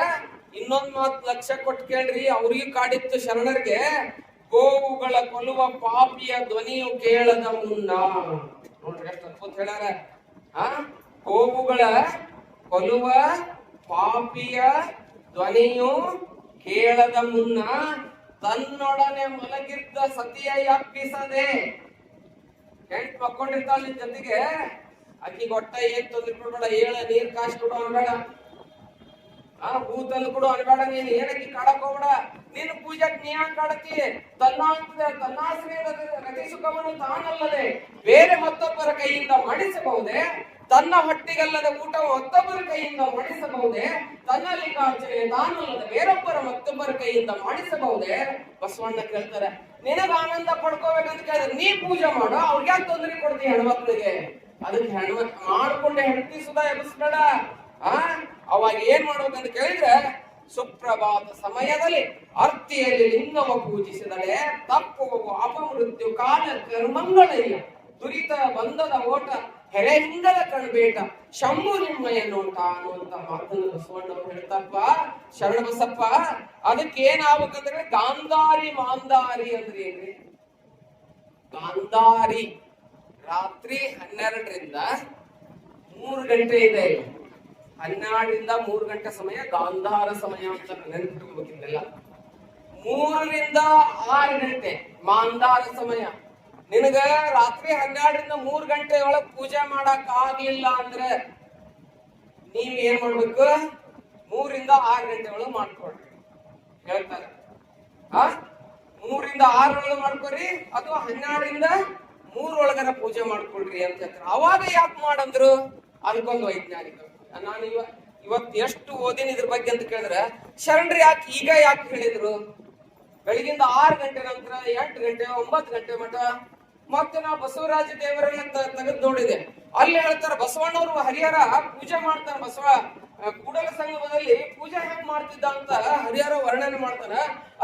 ಇನ್ನೊಂದ್ ಮಾತು ಲಕ್ಷ್ಯ ಕೊಟ್ಟು ಕೇಳ್ರಿ, ಅವ್ರಿಗೆ ಕಾಡಿತ್ತು ಶರಣರಿಗೆ, ಗೋವುಗಳ ಕೊಲ್ಲುವ ಪಾಪಿಯ ಧ್ವನಿಯು ಕೇಳದ ಮುನ್ನ. ನೋಡ್ರಿ ಎಷ್ಟು ಅದ್ಭುತ ಹೇಳ್ಯಾರ. ಗೋವುಗಳ ಕೊಲ್ಲುವ ಪಾಪಿಯ ಧ್ವನಿಯು ಕೇಳದ ಮುನ್ನ, ತನ್ನೊಡನೆ ಮಲಗಿದ್ದ ಸತಿಯ ಯಪ್ಪಿಸದೆ. ಹೆಂಟ್ ಮಕ್ಕೊಂಡಿರ್ತಾಳ ನಿನ್ ಜೊತೆಗೆ, ಅಕ್ಕಿಗೆ ಹೊಟ್ಟ ಏನ್ ತೊಂದ್ರೆ ಕೊಡ್ಬೇಡ, ಏಳ ನೀರ್ ಕಾಶ್ ಕೊಡು ಅನ್ಬೇಡ, ಹೂ ತಂದು ಕೊಡು ಅನ್ಬೇಡ, ನೀನ್ ಏನಕ್ಕಿ ಕಾಡಕ್ ಹೋಗ್ಬೇಡ. ನೀನು ಪೂಜಾಕ್ ನೀ ಯಾಕೆ ಕಾಡತಿ? ತನ್ನಾಶ್ರಯದ ರತಿ ಸುಖವನ್ನು ತಾನಲ್ಲದೆ ಬೇರೆ ಮತ್ತೊಬ್ಬರ ಕೈಯಿಂದ ಮಾಡಿಸಬಹುದೇ? ತನ್ನ ಹೊಟ್ಟಿಗಲ್ಲದ ಊಟ ಮತ್ತೊಬ್ಬರ ಕೈಯಿಂದ ಮಾಡಿಸಬಹುದೇ? ತನ್ನ ಲಿಂಗಾರ್ಚನೆ ತಾನಲ್ಲದೆ ಬೇರೊಬ್ಬರ ಮತ್ತೊಬ್ಬರ ಕೈಯಿಂದ ಮಾಡಿಸಬಹುದೇ? ಬಸವಣ್ಣ ಕೇಳ್ತಾರೆ, ನಿನಗ ಆನಂದ ಪಡ್ಕೋಬೇಕಂತ ಕೇಳಿದ್ರೆ ನೀ ಪೂಜೆ ಮಾಡು, ಅವ್ರಿಗೆ ಯಾಕೆ ತೊಂದರೆ ಕೊಡ್ತೀವಿ ಹೆಣ್ಮಕ್ಳಿಗೆ? ಅದಕ್ಕೆ ಹೆಣ್ಮಕ್ ಮಾಡ್ಕೊಂಡೆ ಹೆಂಡತಿ ಸುಧಾ ಎಬ್ಬಿಸ್ಬೇಡ. ಅವಾಗ ಏನ್ ಮಾಡ್ಬೇಕಂತ ಕೇಳಿದ್ರೆ, ಸುಪ್ರಭಾತ ಸಮಯದಲ್ಲಿ ಅರ್ತಿಯಲ್ಲಿ ಲಿಂಗವ ಪೂಜಿಸಿದಳೆ ತಪ್ಪುವ ಅಪಮೃತ್ಯು ಕಾಲ ಕರ್ಮಂಗಳಯ್ಯ, ದುರಿತ ಬಂಧದ ಓಟ ಹೆರೆಹಿಂಗದ ಕಣ್ಬೇಟ, ಶಂಭು ನಿಮ್ಮಯ್ಯ ನೋಟ ಅನ್ನುವಂತ ಮಾತನ್ನು ಬಸವಣ್ಣವ್ರು ಹೇಳ್ತಪ್ಪ, ಶರಣ ಬಸಪ್ಪ. ಅದಕ್ಕೆ ಏನಾಗ್ಬೇಕಂದ್ರೆ ಗಾಂಧಾರಿ ಮಾಂಧಾರಿ ಅಂದ್ರೆ ಏನ್ರಿ? ಗಾಂಧಾರಿ ರಾತ್ರಿ 12ರಿಂದ 3 ಗಂಟೆ ಇದೆ. 12ರಿಂದ 3 ಗಂಟೆ ಸಮಯ ಗಾಂಧಾರ ಸಮಯ ಅಂತ ನೆನಪಿಟ್ಕೋಬೇಕಿಲ್ಲ. 3ರಿಂದ 6 ಗಂಟೆ ಮಾಂಧಾರ ಸಮಯ. ನಿನಗ ರಾತ್ರಿ 12ರಿಂದ 3 ಗಂಟೆ ಒಳಗ್ ಪೂಜೆ ಮಾಡಕ್ ಆಗ್ಲಿಲ್ಲ ಅಂದ್ರೆ ನೀವ್ ಏನ್ ಮಾಡ್ಬೇಕು? 3ರಿಂದ 6 ಗಂಟೆ ಒಳಗ್ ಮಾಡ್ಕೊಳ್ರಿ ಹೇಳ್ತಾರೆ. 3ರಿಂದ 6 ಒಳಗೆ ಮಾಡ್ಕೊರಿ, ಅಥವಾ 12ರಿಂದ 3 ಒಳಗರ ಪೂಜೆ ಮಾಡ್ಕೊಳ್ರಿ ಅಂತ ಹೇಳ್ತಾರೆ. ಅವಾಗ ಯಾಕೆ ಮಾಡಂದ್ರು? ಅದಕ್ಕೊಂದು ವೈಜ್ಞಾನಿಕ. ನಾನು ಇವತ್ತು ಎಷ್ಟು ಓದಿನ ಇದ್ರ ಬಗ್ಗೆ ಅಂತ ಕೇಳಿದ್ರೆ, ಶರಣರು ಯಾಕೆ ಹೇಳಿದ್ರು? ಬೆಳಗಿಂದ 6 ಗಂಟೆ ನಂತರ 8 ಗಂಟೆ 9 ಗಂಟೆ ಮಠ. ಮತ್ತೆ ನಾ ಬಸವರಾಜ ದೇವರನ್ನ ತೆಗೆದು ನೋಡಿದೆ, ಅಲ್ಲಿ ಹೇಳ್ತಾರೆ ಬಸವಣ್ಣವರು ಹರಿಹರ ಪೂಜೆ ಮಾಡ್ತಾರೆ. ಬಸವ ಕೂಡಲ ಸಂಗಮದಲ್ಲಿ ಪೂಜೆ ಹೆಂಗ್ ಮಾಡ್ತಿದ್ದ ಅಂತ ಹರಿಹರ ವರ್ಣನೆ ಮಾಡ್ತಾರ.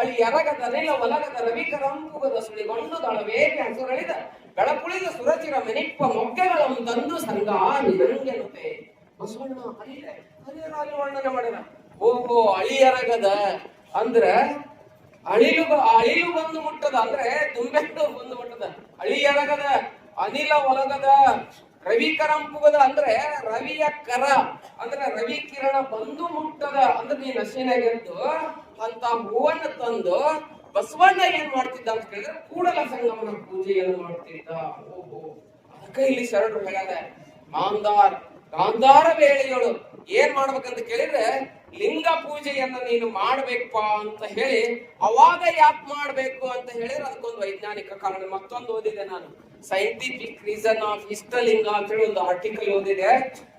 ಅಲ್ಲಿ ಎರಗದ ನೆಲ ಒಲಗದ ರವಿಕರಂಪುಗದ ಸುಳಿಗೊಂಡು ದಳವೇಗೆ ಹಸುರಳಿದ ಬೆಳಪುಳಿದ ಸುರಚಿರ ಮೆನಿಪ್ಪ ಮೊಗ್ಗೆಗಳನ್ನು ತಂದು ಸಂಗ ನಿರಂಗೆನುತ್ತೆ. ಬಸವಣ್ಣ ಹರಿಹರ ಅಲ್ಲಿ ವರ್ಣನೆ ಮಾಡ್ಯಾರ. ಓಹೋ ಅಳಿಯರಗದ ಅಂದ್ರ ಅಳಿಲು ಬಂದು ಮುಟ್ಟದ ಅಂದ್ರೆ ದುಂಬೆಟ್ಟು ಬಂದು ಮುಟ್ಟದ. ಅಳಿಯರಗದ ಅನಿಲ ಒಲಗದ ರವಿ ಕರಂಪುಗದ ಅಂದ್ರೆ ರವಿಯ ಕರ ಅಂದ್ರೆ ರವಿ ಕಿರಣ ಬಂದು ಮುಟ್ಟದ ಅಂದ್ರೆ ನೀನ್ ಹಸಿನಾಗೆದ್ದು ಅಂತ ಹೂವನ್ನ ತಂದು ಬಸವಣ್ಣ ಏನ್ ಮಾಡ್ತಿದ್ದ ಅಂತ ಕೇಳಿದ್ರೆ ಕೂಡಲ ಸಂಗಮನ ಪೂಜೆಯನ್ನು ಮಾಡ್ತಿದ್ದ. ಓಹೋ ಅದಕ್ಕೆ ಇಲ್ಲಿ ಶರಣರು ಹೇಳದ ಗಾಂಧಾರ ವೇಳೆಗಳು ಏನ್ ಮಾಡ್ಬೇಕಂತ ಕೇಳಿದ್ರೆ ಲಿಂಗ ಪೂಜೆಯನ್ನ ನೀನು ಮಾಡ್ಬೇಕಪ್ಪ ಅಂತ ಹೇಳಿ. ಅವಾಗ ಯಾಕೆ ಮಾಡ್ಬೇಕು ಅಂತ ಹೇಳಿದ್ರೆ ಅದಕ್ಕೊಂದು ವೈಜ್ಞಾನಿಕ ಕಾರಣ. ಮತ್ತೊಂದು ಓದಿದೆ ನಾನು, ಸೈಂಟಿಫಿಕ್ ರೀಸನ್ ಆಫ್ ಇಷ್ಟಲಿಂಗ ಅಂತ ಹೇಳಿ ಒಂದು ಆರ್ಟಿಕಲ್ ಓದಿದೆ.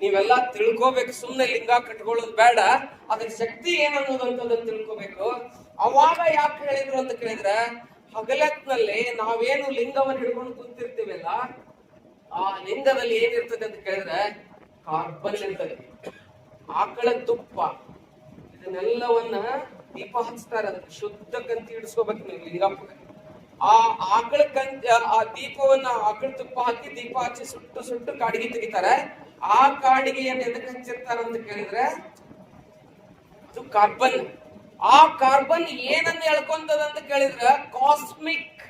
ನೀವೆಲ್ಲ ತಿಳ್ಕೋಬೇಕು, ಸುಮ್ನೆ ಲಿಂಗ ಕಟ್ಕೊಳ್ಳೋದು ಬೇಡ, ಅದ್ರ ಶಕ್ತಿ ಏನನ್ನೋದಂತದನ್ನ ತಿಳ್ಕೋಬೇಕು. ಅವಾಗ ಯಾಕೆ ಹೇಳಿದ್ರು ಅಂತ ಕೇಳಿದ್ರೆ ಹಗಲತ್ನಲ್ಲಿ ನಾವೇನು ಲಿಂಗವನ್ನು ಹಿಡ್ಕೊಂಡು ಕುಂತಿರ್ತೀವಲ್ಲ, ಆ ಲಿಂಗದಲ್ಲಿ ಏನಿರ್ತದೆ ಅಂತ ಕೇಳಿದ್ರೆ ಕಾರ್ಬನ್ ಇರ್ತದೆ, ಆಕಳ ತುಪ್ಪ, ಇದನ್ನೆಲ್ಲವನ್ನ ದೀಪ ಹಚ್ತಾರೆ. ಅದಕ್ಕೆ ಶುದ್ಧ ಕಂತಿ ಇಡಿಸ್ಕೋಬೇಕು ನೀವು ಲಿಂಗಪ್ಪಗೆ. ಆ ಆಕಳ ಕಂತಿ ಆ ದೀಪವನ್ನ ಆಕಳ ತುಪ್ಪ ಹಾಕಿ ದೀಪ ಹಚ್ಚಿ ಸುಟ್ಟು ಕಾಡಿಗೆ ತೆಗಿತಾರೆ. ಆ ಕಾಡಿಗೆಯನ್ನು ಎದಕ್ಕೆ ಹಚ್ಚಿರ್ತಾರ ಅಂತ ಕೇಳಿದ್ರೆ ಅದು ಕಾರ್ಬನ್. ಆ ಕಾರ್ಬನ್ ಏನನ್ನ ಎಳ್ಕೊಂತದ ಅಂತ ಕೇಳಿದ್ರೆ ಕಾಸ್ಮಿಕ್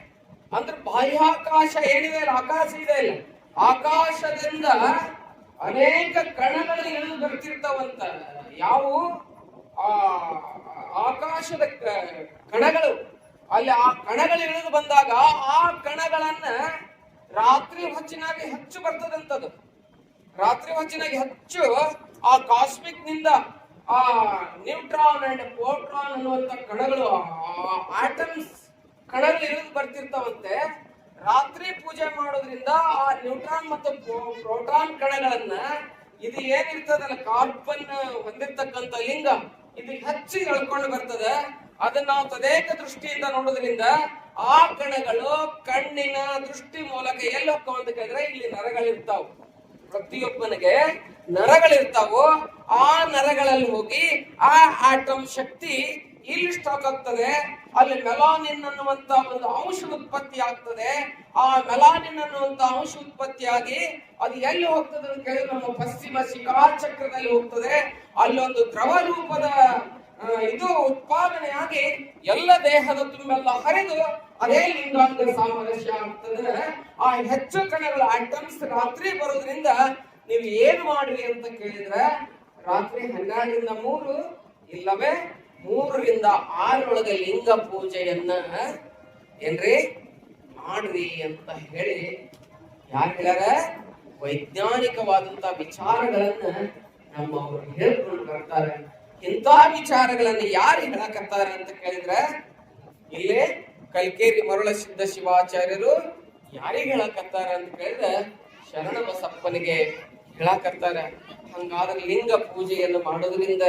ಅಂದ್ರೆ ಬಾಹ್ಯಾಕಾಶ ಏನಿದೆ ಇಲ್ಲ, ಆಕಾಶ ಇದೆ ಇಲ್ಲ, ಆಕಾಶದಿಂದ ಅನೇಕ ಕಣಗಳು ಇಳಿದು ಬರ್ತಿರ್ತಾವಂತ. ಯಾವ ಆಕಾಶದ ಕಣಗಳು, ಅಲ್ಲಿ ಆ ಕಣಗಳು ಇಳಿದು ಬಂದಾಗ ಆ ಕಣಗಳನ್ನ ರಾತ್ರಿ ಹೊಚ್ಚಿನಾಗಿ ಹೆಚ್ಚು ಬರ್ತದಂತದ್ದು. ರಾತ್ರಿ ಹೊಚ್ಚಿನಾಗಿ ಹೆಚ್ಚು ಆ ಕಾಸ್ಮಿಕ್ ನಿಂದ ಆ ನ್ಯೂಟ್ರಾನ್ ಅಂಡ್ ಪ್ರೋಟಾನ್ ಅನ್ನುವಂತ ಕಣಗಳು, ಆಟಮ್ಸ್ ಕಣಗಳು ಇಳಿದು ಬರ್ತಿರ್ತಾವಂತೆ. ರಾತ್ರಿ ಪೂಜೆ ಮಾಡೋದ್ರಿಂದ ಆ ನ್ಯೂಟ್ರಾನ್ ಮತ್ತು ಪ್ರೋಟಾನ್ ಕಣಗಳನ್ನ ಇದು ಏನಿರ್ತದಲ್ಲ ಕಾರ್ಬನ್ ಹೊಂದಿರ್ತಕ್ಕಂಥ ಲಿಂಗ ಇದು ಹೆಚ್ಚು ಎಳ್ಕೊಂಡು ಬರ್ತದೆ. ಅದನ್ನ ನಾವು ತದೇಕ ದೃಷ್ಟಿಯಿಂದ ನೋಡೋದ್ರಿಂದ ಆ ಕಣಗಳು ಕಣ್ಣಿನ ದೃಷ್ಟಿ ಮೂಲಕ ಎಲ್ಲಿ ಹೋಗ್ತಾವ ಅಂತ ಕೇಳಿದ್ರೆ ಇಲ್ಲಿ ನರಗಳಿರ್ತಾವ. ಪ್ರತಿಯೊಬ್ಬನಿಗೆ ನರಗಳಿರ್ತಾವೋ ಆ ನರಗಳಲ್ಲಿ ಹೋಗಿ ಆ ಆಟಮ್ ಶಕ್ತಿ ಇಲ್ಲಿ ಸ್ಟಾಕ್ ಆಗ್ತದೆ. ಅಲ್ಲಿ ಮೆಲಾನಿನ್ ಅನ್ನುವಂತ ಒಂದು ಅಂಶ ಉತ್ಪತ್ತಿ ಆಗ್ತದೆ. ಆ ಮೆಲಾನಿನ್ ಅನ್ನುವಂತ ಅಂಶ ಉತ್ಪತ್ತಿಯಾಗಿ ಅದು ಎಲ್ಲಿ ಹೋಗ್ತದೆ ಅಂತ ಕೇಳಿದ್ರೆ ನಮ್ಮ ಪಶ್ಚಿಮ ಶಿಖಾಚಕ್ರದಲ್ಲಿ ಹೋಗ್ತದೆ. ಅಲ್ಲೊಂದು ದ್ರವ ರೂಪದ ಇದು ಉತ್ಪಾದನೆಯಾಗಿ ಎಲ್ಲ ದೇಹದ ತುಂಬೆಲ್ಲ ಹರಿದು ಅದೇ ಲಿಂಗಾಂಗ ಸಾಮರಸ್ಯ ಆಗ್ತದೆ. ಆ ಹೆಚ್ಚು ಕಣಗಳ ಐಟಮ್ಸ್ ರಾತ್ರಿ ಬರೋದ್ರಿಂದ ನೀವು ಏನ್ ಮಾಡ್ರಿ ಅಂತ ಕೇಳಿದ್ರೆ ರಾತ್ರಿ 12ರಿಂದ 3 ಇಲ್ಲವೇ 3ರಿಂದ 6 ಲಿಂಗ ಪೂಜೆಯನ್ನ ಏನ್ರಿ ಮಾಡ್ರಿ ಅಂತ ಹೇಳಿ ಯಾರು ಹೇಳ್ಯಾರ? ವೈಜ್ಞಾನಿಕವಾದಂತ ವಿಚಾರಗಳನ್ನ ನಮ್ಮವರು ಹೇಳ್ಕೊಂಡು ಬರ್ತಾರೆ. ಇಂಥ ವಿಚಾರಗಳನ್ನ ಯಾರು ಹೇಳಕತ್ತಾರೆ ಅಂತ ಕೇಳಿದ್ರೆ ಇಲ್ಲೇ ಕಲ್ಕೇರಿ ಮರುಳ ಸಿದ್ಧ ಶಿವಾಚಾರ್ಯರು ಯಾರಿಗೆ ಹೇಳಕತ್ತಾರೆ ಅಂತ ಕೇಳಿದ್ರೆ ಶರಣ ಬಸಪ್ಪನಿಗೆ ಹೇಳಕತ್ತಾರೆ. ಹಂಗಾದ್ರೆ ಲಿಂಗ ಪೂಜೆಯನ್ನು ಮಾಡೋದ್ರಿಂದ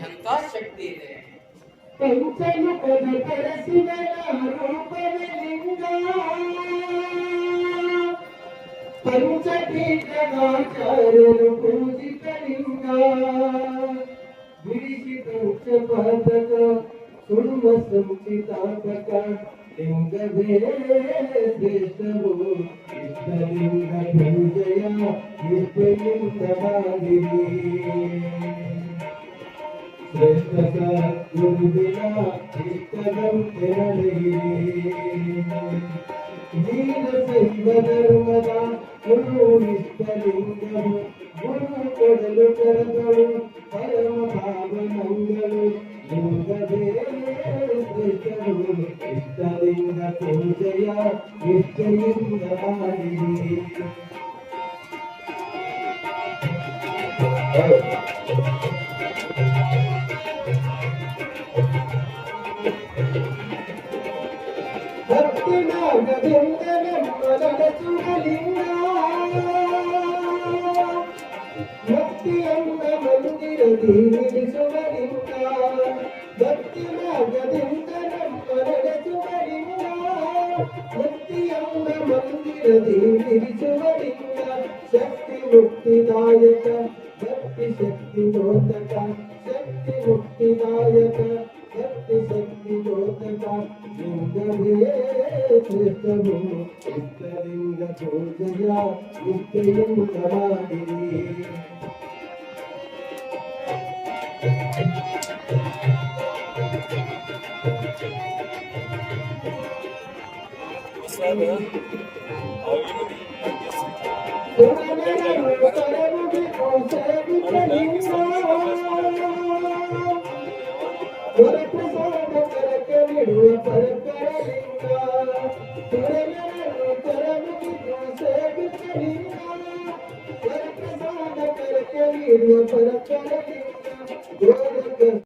ಎಂತ ಶಕ್ತಿ ಇದೆ. ಪಂಚಪೀಠಾಚಾರ್ಯರು ಪೂಜಿತ ಲಿಂಗ ಬಿಡಿಸಿ ಪಂಚಪಾತಕ ಸುಡುವ ಸಂಚಿತಾಪಕ ಲಿಂಗವೇ ಶ್ರೇಷ್ಠವು ಇಷ್ಟಲಿಂಗ ಪೂಜೆಯ ಇಷ್ಟಲಿಂಗ ಮಾಡಿರಿ ಶ್ರೇಷ್ಠ ಗುರುವಿನ ಇಷ್ಟದಂತೆ ನಡೆಯಿರಿ ದೀನ ಶೈವ ಧರ್ಮದ ಗುರು ಇಷ್ಟಲಿಂಗವು ಗುರು ಕೊಡಲು ಕರೆದಳು ಪರಮ ಪಾವನಂಗಳು ಲಿಂಗವೇ ಶ್ರೇಷ್ಠರು ಇಷ್ಟಲಿಂಗ ಪೂಜೆಯ ಇಷ್ಟಲಿಂಗ ಮಾಡಿರಿ. ಭಕ್ತಿ ಮಾರ್ಗದಿಂದ ನಮ್ಮ ನಡೆಸುವ ಲಿಂಗ ಭಕ್ತಿಯನ್ನ ಮಂದಿರದಿ ನಿಲ್ಲಿಸುವ ಲಿಂಗ ಭಕ್ತಿ ಮಾರ್ಗದಿಂದ ನಮ್ಮ ನಡೆಸುವ ಲಿಂಗ ಭಕ್ತಿಯನ್ನ ಮಂದಿರದಿ ನಿಲ್ಲಿಸುವ ಲಿಂಗ ಶಕ್ತಿ ಮುಕ್ತಿದಾಯಕ ಭಕ್ತಿ ಶಕ್ತಿ ಗೋತಕ ಶಕ್ತಿ ಮುಕ್ತಿದಾಯಕ ಭಕ್ತಿ ಶಕ್ತಿ ಗೋತಕ ಲಿಂಗವೇ ಶ್ರೇಷ್ಠವು ಇಷ್ಟಲಿಂಗ ಪೂಜೆಯ ನಿತ್ಯಲಿಂಗ ಮಾಡಿರಿ. Para